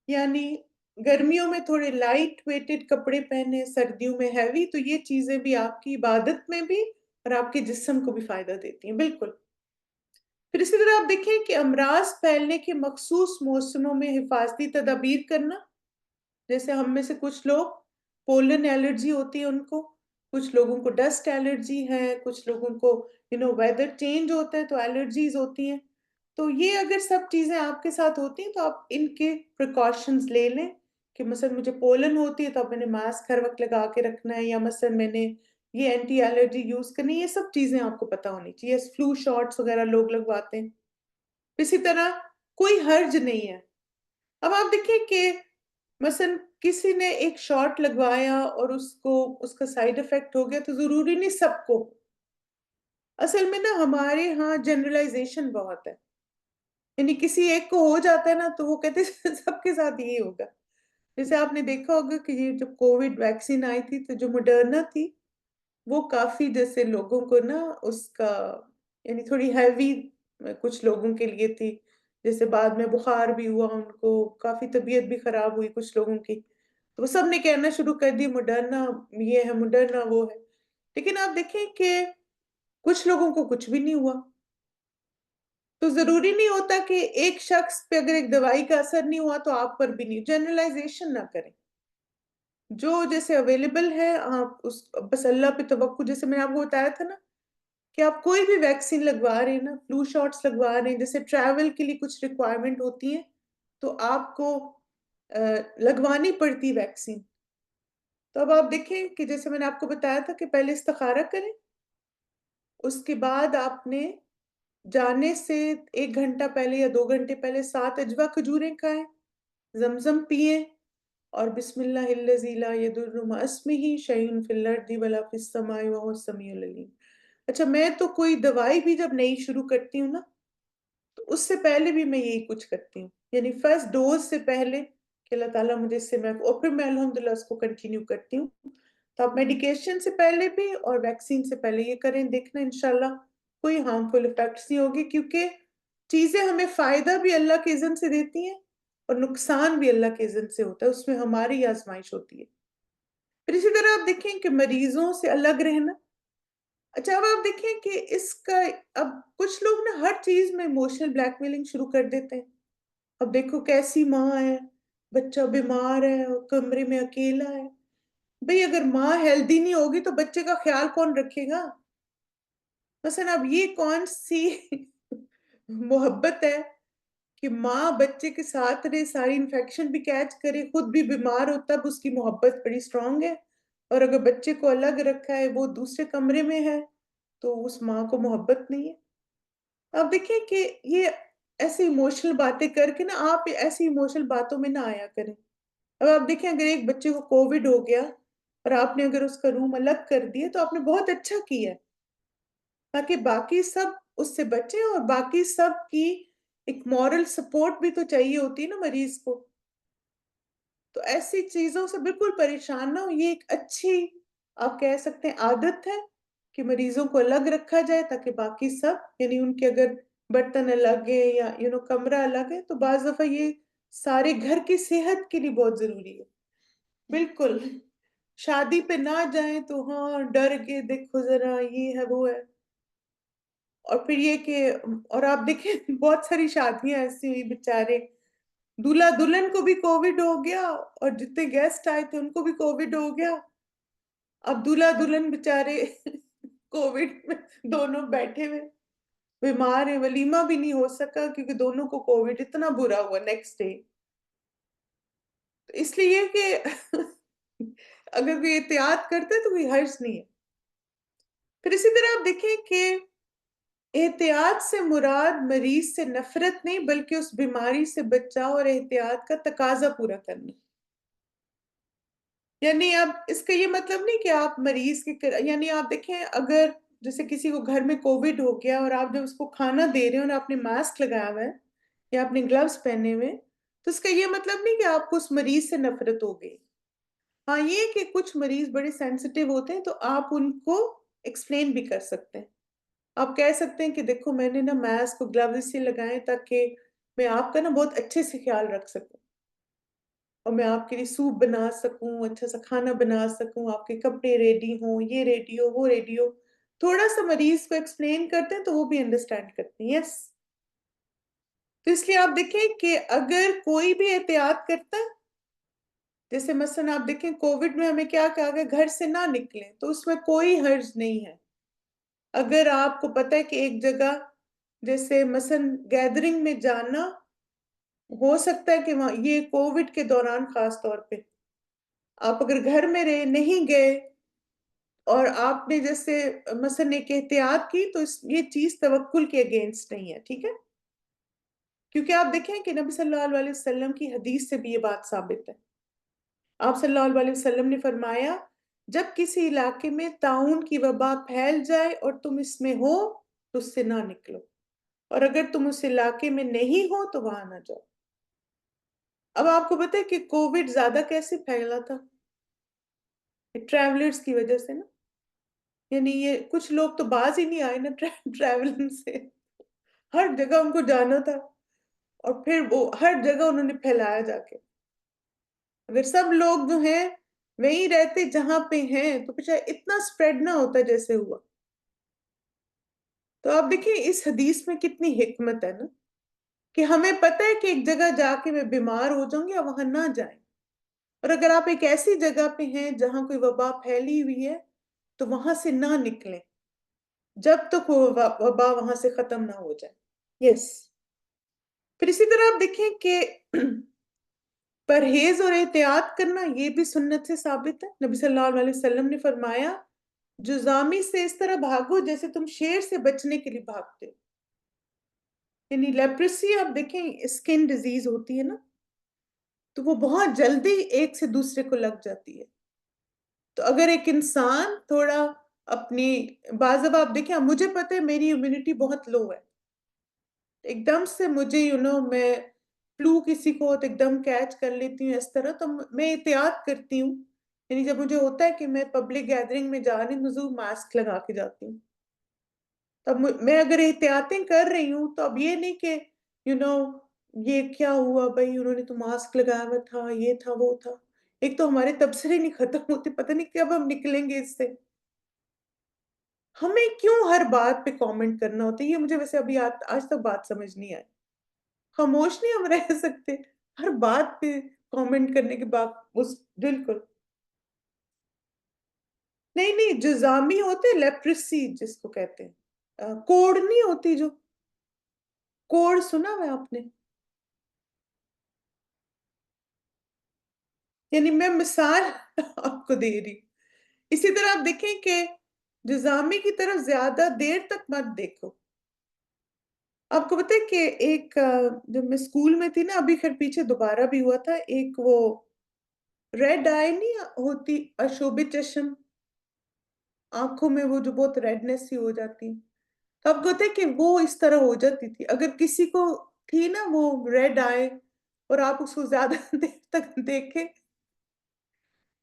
یعنی گرمیوں میں تھوڑے لائٹ ویٹڈ کپڑے پہنے، سردیوں میں ہیوی، تو یہ چیزیں بھی آپ کی عبادت میں بھی اور آپ کے جسم کو بھی فائدہ دیتی ہیں، بالکل۔ پھر اسی طرح آپ دیکھیں کہ امراض پھیلنے کے مخصوص موسموں میں حفاظتی تدابیر کرنا، جیسے ہم میں سے کچھ لوگ پولن الرجی ہوتی ہے ان کو، کچھ لوگوں کو ڈسٹ الرجی ہے، کچھ لوگوں کو ویدر چینج ہوتا ہے تو الرجیز ہوتی ہیں. تو یہ اگر سب چیزیں آپ کے ساتھ ہوتی ہیں تو آپ ان کے پریکاشنز لے لیں کہ مثلا مجھے پولن ہوتی ہے تو اب میں نے ماسک ہر وقت لگا کے رکھنا ہے، یا مثلا میں نے یہ اینٹی الرجی یوز کرنی ہے. یہ سب چیزیں آپ کو پتا ہونی چاہیے. فلو شاٹس وغیرہ لوگ لگواتے ہیں. اسی طرح کوئی حرج نہیں ہے. اب آپ دیکھیں کہ مثلا کسی نے ایک شاٹ لگوایا اور اس کا سائیڈ افیکٹ ہو گیا تو ضروری نہیں سب کو. اصل میں نا ہمارے ہاں جنرلائزیشن بہت ہے، یعنی کسی ایک کو ہو جاتا ہے نا تو وہ کہتے ہیں سب کے ساتھ یہی ہوگا. جیسے آپ نے دیکھا ہوگا کہ یہ جب کووڈ ویکسین آئی تھی تو جو مڈرنا تھی وہ کافی جیسے لوگوں کو نا اس کا یعنی تھوڑی ہیوی کچھ لوگوں کے لیے تھی. جیسے بعد میں بخار بھی ہوا، ان کو کافی طبیعت بھی خراب ہوئی کچھ لوگوں کی، تو وہ سب نے کہنا شروع کر دی مڈرنا یہ ہے، مڈرنا وہ ہے. لیکن آپ دیکھیں کہ کچھ لوگوں کو کچھ بھی نہیں ہوا. تو ضروری نہیں ہوتا کہ ایک شخص پہ اگر ایک دوائی کا اثر نہیں ہوا تو آپ پر بھی نہیں. جنرلائزیشن نہ کریں. جو جیسے اویلیبل ہے آپ بس اللہ پہ توقع. جیسے میں نے آپ کو بتایا تھا نا کہ آپ کوئی بھی ویکسین لگوا رہے ہیں نا، فلو شاٹس لگوا رہے ہیں، جیسے ٹریول کے لیے کچھ ریکوائرمنٹ ہوتی ہیں تو آپ کو لگوانی پڑتی ویکسین. تو اب آپ دیکھیں کہ جیسے میں نے آپ کو بتایا تھا کہ پہلے استخارہ کریں، اس کے بعد آپ نے جانے سے 1 گھنٹہ پہلے یا 2 گھنٹے پہلے 7 اجوا کھجوریں کھائیں، زمزم پیئیں، اور بسم اللہ الذی لا یضر مع اسمہ شیء فی الارض ولا فی السماء وهو السمیع العلیم. اچھا میں تو کوئی دوائی بھی جب نئی شروع کرتی ہوں نا تو اس سے پہلے بھی میں یہی کچھ کرتی ہوں، یعنی فرسٹ ڈوز سے پہلے کہ اللہ تعالیٰ مجھے اس سے اور پھر میں الحمدللہ اس کو کنٹینیو کرتی ہوں. تو آپ میڈیکیشن سے پہلے بھی اور ویکسین سے پہلے یہ کریں، دیکھنا انشاءاللہ کوئی ہارمفل افیکٹس نہیں ہوگی، کیونکہ چیزیں ہمیں فائدہ بھی اللہ کے اذن سے دیتی ہیں اور نقصان بھی اللہ کے اذن سے ہوتا ہے، اس میں ہماری آزمائش ہوتی ہے. پھر اسی طرح آپ دیکھیں کہ مریضوں سے الگ رہنا. اچھا اب آپ دیکھیں کہ اس کا اب کچھ لوگ نا ہر چیز میں ایموشنل بلیک میلنگ شروع کر دیتے ہیں. اب دیکھو کیسی ماں ہے، بچہ بیمار ہے اور کمرے میں اکیلا ہے. بھئی اگر ماں ہیلدی نہیں ہوگی تو بچے کا خیال کون رکھے گا؟ مثلا اب یہ کون سی محبت ہے کہ ماں بچے کے ساتھ رہے، ساری انفیکشن بھی کیچ کرے، خود بھی بیمار ہو، تب اس کی محبت بڑی سٹرونگ ہے. اور اگر بچے کو الگ رکھا ہے، وہ دوسرے کمرے میں ہے، تو اس ماں کو محبت نہیں ہے. آپ دیکھیں کہ یہ ایسی ایموشنل باتیں کر کے نا آپ ایسی ایموشنل باتوں میں نہ آیا کریں. اب آپ دیکھیں اگر ایک بچے کو کووڈ ہو گیا اور آپ نے اگر اس کا روم الگ کر دیا تو آپ نے بہت اچھا کیا ہے، تاکہ باقی سب اس سے بچیں. اور باقی سب کی ایک مورل سپورٹ بھی تو چاہیے ہوتی ہے نا مریض کو. تو ایسی چیزوں سے بالکل پریشان نہ ہو. یہ ایک اچھی آپ کہہ سکتے ہیں عادت ہے کہ مریضوں کو الگ رکھا جائے تاکہ باقی سب یعنی ان کے اگر برتن الگ ہے یا کمرہ الگ ہے تو بعض دفعہ یہ سارے گھر کی صحت کے لیے بہت ضروری ہے. بالکل شادی پہ نہ جائیں تو ہاں ڈر کے دیکھو ذرا یہ ہے وہ ہے. اور پھر یہ کہ اور آپ دیکھیں بہت ساری شادیاں ایسی ہوئی بیچارے دلہا دلہن کو بھی کووڈ ہو گیا اور جتنے گیسٹ آئے تھے ان کو بھی کووڈ ہو گیا. اب دلہا دلہن بیچارے کووڈ میں دونوں بیٹھے ہوئے بیمار ہیں، ولیمہ بھی نہیں ہو سکا کیونکہ دونوں کو کووڈ اتنا برا ہوا نیکسٹ ڈے. اس لیے کہ اگر کوئی احتیاط کرتا ہے تو کوئی حرج نہیں ہے. پھر اسی طرح آپ دیکھیں کہ احتیاط سے مراد مریض سے نفرت نہیں بلکہ اس بیماری سے بچاؤ اور احتیاط کا تقاضا پورا کرنا. یعنی اب اس کا یہ مطلب نہیں کہ آپ مریض یعنی آپ دیکھیں اگر جیسے کسی کو گھر میں کووڈ ہو گیا اور آپ جب اس کو کھانا دے رہے ہیں اور آپ نے ماسک لگایا ہوا ہے یا آپ نے گلوز پہنے ہوئے تو اس کا یہ مطلب نہیں کہ آپ کو اس مریض سے نفرت ہو گئی. ہاں یہ کہ کچھ مریض بڑے سینسٹیو ہوتے ہیں تو آپ ان کو ایکسپلین بھی کر سکتے ہیں. آپ کہہ سکتے ہیں کہ دیکھو میں نے نا ماسک کو گلوز اس لیے لگائے تاکہ میں آپ کا نا بہت اچھے سے خیال رکھ سکوں اور میں آپ کے لیے سوپ بنا سکوں، اچھا سا کھانا بنا سکوں، آپ کے کپڑے ریڈی ہوں، یہ ریڈی ہو وہ ریڈی ہو. تھوڑا سا مریض کو ایکسپلین کرتے ہیں تو وہ بھی انڈرسٹینڈ کرتے ہیں. یس تو اس لیے آپ دیکھیں کہ اگر کوئی بھی احتیاط کرتا ہے، جیسے مثلا آپ دیکھیں کووڈ میں ہمیں کیا کہا گیا، گھر سے نہ نکلیں، تو اس میں کوئی حرج نہیں ہے۔ اگر آپ کو پتہ ہے کہ ایک جگہ جیسے مثلا گیدرنگ میں جانا، ہو سکتا ہے کہ یہ کووڈ کے دوران خاص طور پہ آپ اگر گھر میں رہے نہیں گئے اور آپ نے جیسے مثلا ایک احتیاط کی، تو یہ چیز توکل کے اگینسٹ نہیں ہے، ٹھیک ہے؟ کیونکہ آپ دیکھیں کہ نبی صلی اللہ علیہ وسلم کی حدیث سے بھی یہ بات ثابت ہے۔ آپ صلی اللہ علیہ وسلم نے فرمایا، جب کسی علاقے میں طاعون کی وبا پھیل جائے اور تم اس میں ہو تو اس سے نہ نکلو، اور اگر تم اس علاقے میں نہیں ہو تو وہاں نہ جاؤ۔ اب آپ کو پتہ ہے کہ کووڈ زیادہ کیسے پھیلا تھا؟ ٹریولرز کی وجہ سے نا، یعنی یہ کچھ لوگ تو باز ہی نہیں آئے نا ٹریولنگ سے، ہر جگہ ان کو جانا تھا، اور پھر وہ ہر جگہ انہوں نے پھیلایا جا کے۔ اگر سب لوگ جو ہیں وہیں رہتے جہاں پہ ہیں تو پھر اتنا سپریڈ نہ ہوتا جیسے ہوا۔ تو آپ دیکھیں اس حدیث میں کتنی حکمت ہے نا، کہ ہمیں پتہ ہے کہ ایک جگہ جا کے میں بیمار ہو جاؤں گی، اور وہاں نہ جائیں، اور اگر آپ ایک ایسی جگہ پہ ہیں جہاں کوئی وبا پھیلی ہوئی ہے تو وہاں سے نہ نکلیں جب تک وہ وبا وہاں سے ختم نہ ہو جائے۔ یس۔ پھر اسی طرح آپ دیکھیں کہ پرہیز اور احتیاط کرنا یہ بھی سنت سے ثابت ہے۔ نبی صلی اللہ علیہ وسلم نے فرمایا، جزامی سے اس طرح بھاگو جیسے تم شیر سے بچنے کے لیے بھاگتے ہو۔ یعنی لیپریسی آپ دیکھیں اسکن ڈیزیز ہوتی ہے نا، تو وہ بہت جلدی ایک سے دوسرے کو لگ جاتی ہے۔ تو اگر ایک انسان تھوڑا اپنی بعض اب آپ دیکھیں، مجھے پتہ ہے میری امیونٹی بہت لو ہے، ایک دم سے مجھے میں فلو کسی کو تو ایک دم کیچ کر لیتی ہوں، اس طرح تو میں احتیاط کرتی ہوں۔ یعنی جب مجھے ہوتا ہے کہ میں پبلک گیدرنگ میں جا رہی ہوں، ضرور ماسک لگا کے جاتی ہوں۔ تب میں اگر احتیاطیں کر رہی ہوں تو اب یہ نہیں کہ یو نو یہ کیا ہوا بھائی، انہوں نے تو ماسک لگایا ہوا تھا، یہ تھا وہ تھا۔ ایک تو ہمارے تبصرے نہیں ختم ہوتے، پتہ نہیں کب ہم نکلیں گے اس سے۔ ہمیں کیوں ہر بات پہ کامنٹ کرنا ہوتا ہے، یہ مجھے ویسے ابھی آج تک بات سمجھ نہیں آئی۔ خاموش نہیں ہم رہ سکتے ہر بات پہ کامنٹ کرنے کے بعد؟ بالکل نہیں نہیں، جزامی ہوتے لیپریسی جس کو کہتے ہیں، کوڑ نہیں ہوتی جو، کوڑ سنا ہے آپ نے؟ یعنی میں مثال آپ کو دے رہی ہوں۔ اسی طرح آپ دیکھیں کہ جزامی کی طرف زیادہ دیر تک مت دیکھو۔ آپ کو پتہ ہے کہ ایک جب میں اسکول میں تھی نا، ابھی خیر پیچھے دوبارہ بھی ہوا تھا، ایک وہ ریڈ آئی نہیں ہوتی، اشوب چشم، آنکھوں میں وہ جو بہت ریڈنس ہی ہو جاتی، تو آپ کو پتہ ہے کہ وہ اس طرح ہو جاتی تھی اگر کسی کو تھی نا وہ ریڈ آئی، اور آپ اس کو زیادہ دیر تک دیکھیں،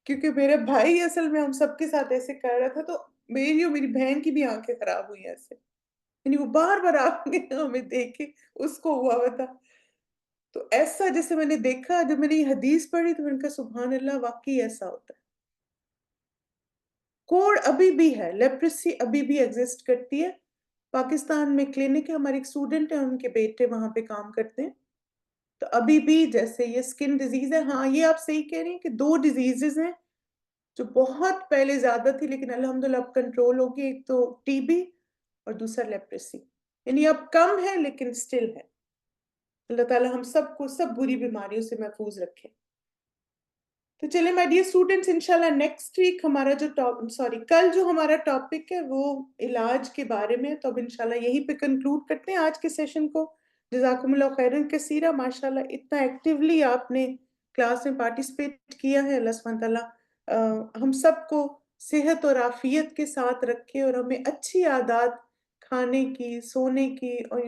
کیونکہ میرے بھائی اصل میں ہم سب کے ساتھ ایسے کر رہا تھا، تو میری اور میری بہن کی بھی آنکھیں خراب ہوئی ایسے، یعنی وہ بار بار آنکھیں ہمیں دیکھے، اس کو ہوا ہوا تھا۔ تو ایسا جیسے میں نے دیکھا، جب میں نے یہ حدیث پڑھی تو میں نے کہا سبحان اللہ، واقعی ایسا ہوتا ہے۔ کوڑ ابھی بھی ہے، لیپریسی ابھی بھی ایگزسٹ کرتی ہے۔ پاکستان میں کلینک ہے، ہمارے ایک اسٹوڈنٹ ہیں، ان کے بیٹے وہاں پہ کام کرتے ہیں، تو ابھی بھی جیسے یہ اسکن ڈیزیز ہے، ہاں یہ آپ صحیح کہہ رہی ہیں کہ دو ڈیزیزز ہیں جو بہت پہلے زیادہ تھی لیکن الحمدللہ اب کنٹرول ہوگی، ایک تو ٹی بی اور دوسرا لیپریسی، یعنی اب کم ہے لیکن سٹل ہے۔ اللہ تعالی ہم سب کو سب بری بیماریوں سے محفوظ رکھے۔ تو چلے مائی ڈیئر اسٹوڈنٹس، انشاءاللہ نیکسٹ ویک ہمارا جو کل جو ہمارا ٹاپک ہے وہ علاج کے بارے میں، تو اب انشاءاللہ یہیں پہ کنکلوڈ کرتے ہیں آج کے سیشن کو۔ جزاکم اللہ خیرن کثیرہ، ماشاءاللہ اتنا ایکٹیولی آپ نے کلاس میں پارٹیسپیٹ کیا ہے۔ اللہ سبحانہ تعالیٰ ہم سب کو صحت اور عافیت کے ساتھ رکھے، اور ہمیں اچھی عادات کھانے کی، سونے کی، اور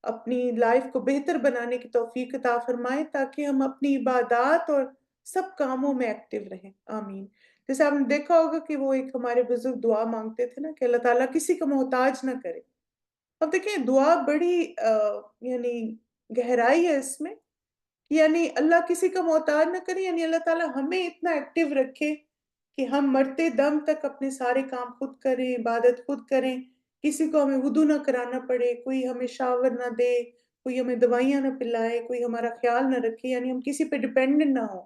اپنی لائف کو بہتر بنانے کی توفیق عطا فرمائے، تاکہ ہم اپنی عبادات اور سب کاموں میں ایکٹیو رہیں۔ آمین۔ جیسے آپ نے دیکھا ہوگا کہ وہ ایک ہمارے بزرگ دعا مانگتے تھے نا کہ اللہ تعالیٰ کسی کا محتاج نہ کرے۔ اب دیکھیں دعا بڑی یعنی گہرائی ہے اس میں، یعنی اللہ کسی کا محتاج نہ کرے، یعنی اللہ تعالیٰ ہمیں اتنا ایکٹیو رکھے کہ ہم مرتے دم تک اپنے سارے کام خود کریں، عبادت خود کریں، کسی کو ہمیں وضو نہ کرانا پڑے، کوئی ہمیں شاور نہ دے، کوئی ہمیں دوائیاں نہ پلائے، کوئی ہمارا خیال نہ رکھے، یعنی ہم کسی پہ ڈیپینڈنٹ نہ ہو۔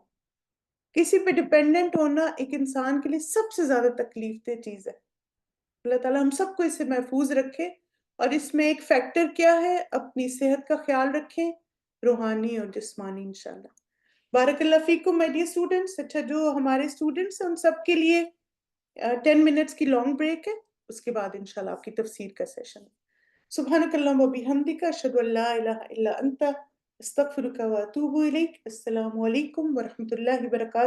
کسی پہ ڈیپینڈنٹ ہونا ایک انسان کے لیے سب سے زیادہ تکلیف دہ چیز ہے۔ اللہ تعالیٰ ہم سب کو اس سے محفوظ رکھے، اور اس میں ایک فیکٹر کیا ہے، اپنی صحت کا خیال رکھیں، روحانی اور جسمانی انشاءاللہ۔ بارک اللہ فیکم مائی ڈیئر اسٹوڈنٹس۔ اچھا، جو ہمارے اسٹوڈنٹس ہیں ان سب کے لیے 10 منٹس کی لانگ بریک ہے، اس کے بعد انشاءاللہ آپ کی تفسیر کا سیشن ہے۔ سبحانک اللہم و بحمدک، اشہد ان لا الہ الا انت، استغفرک و اتوب الیک۔ السلام علیکم ورحمۃ اللہ وبرکاتہ۔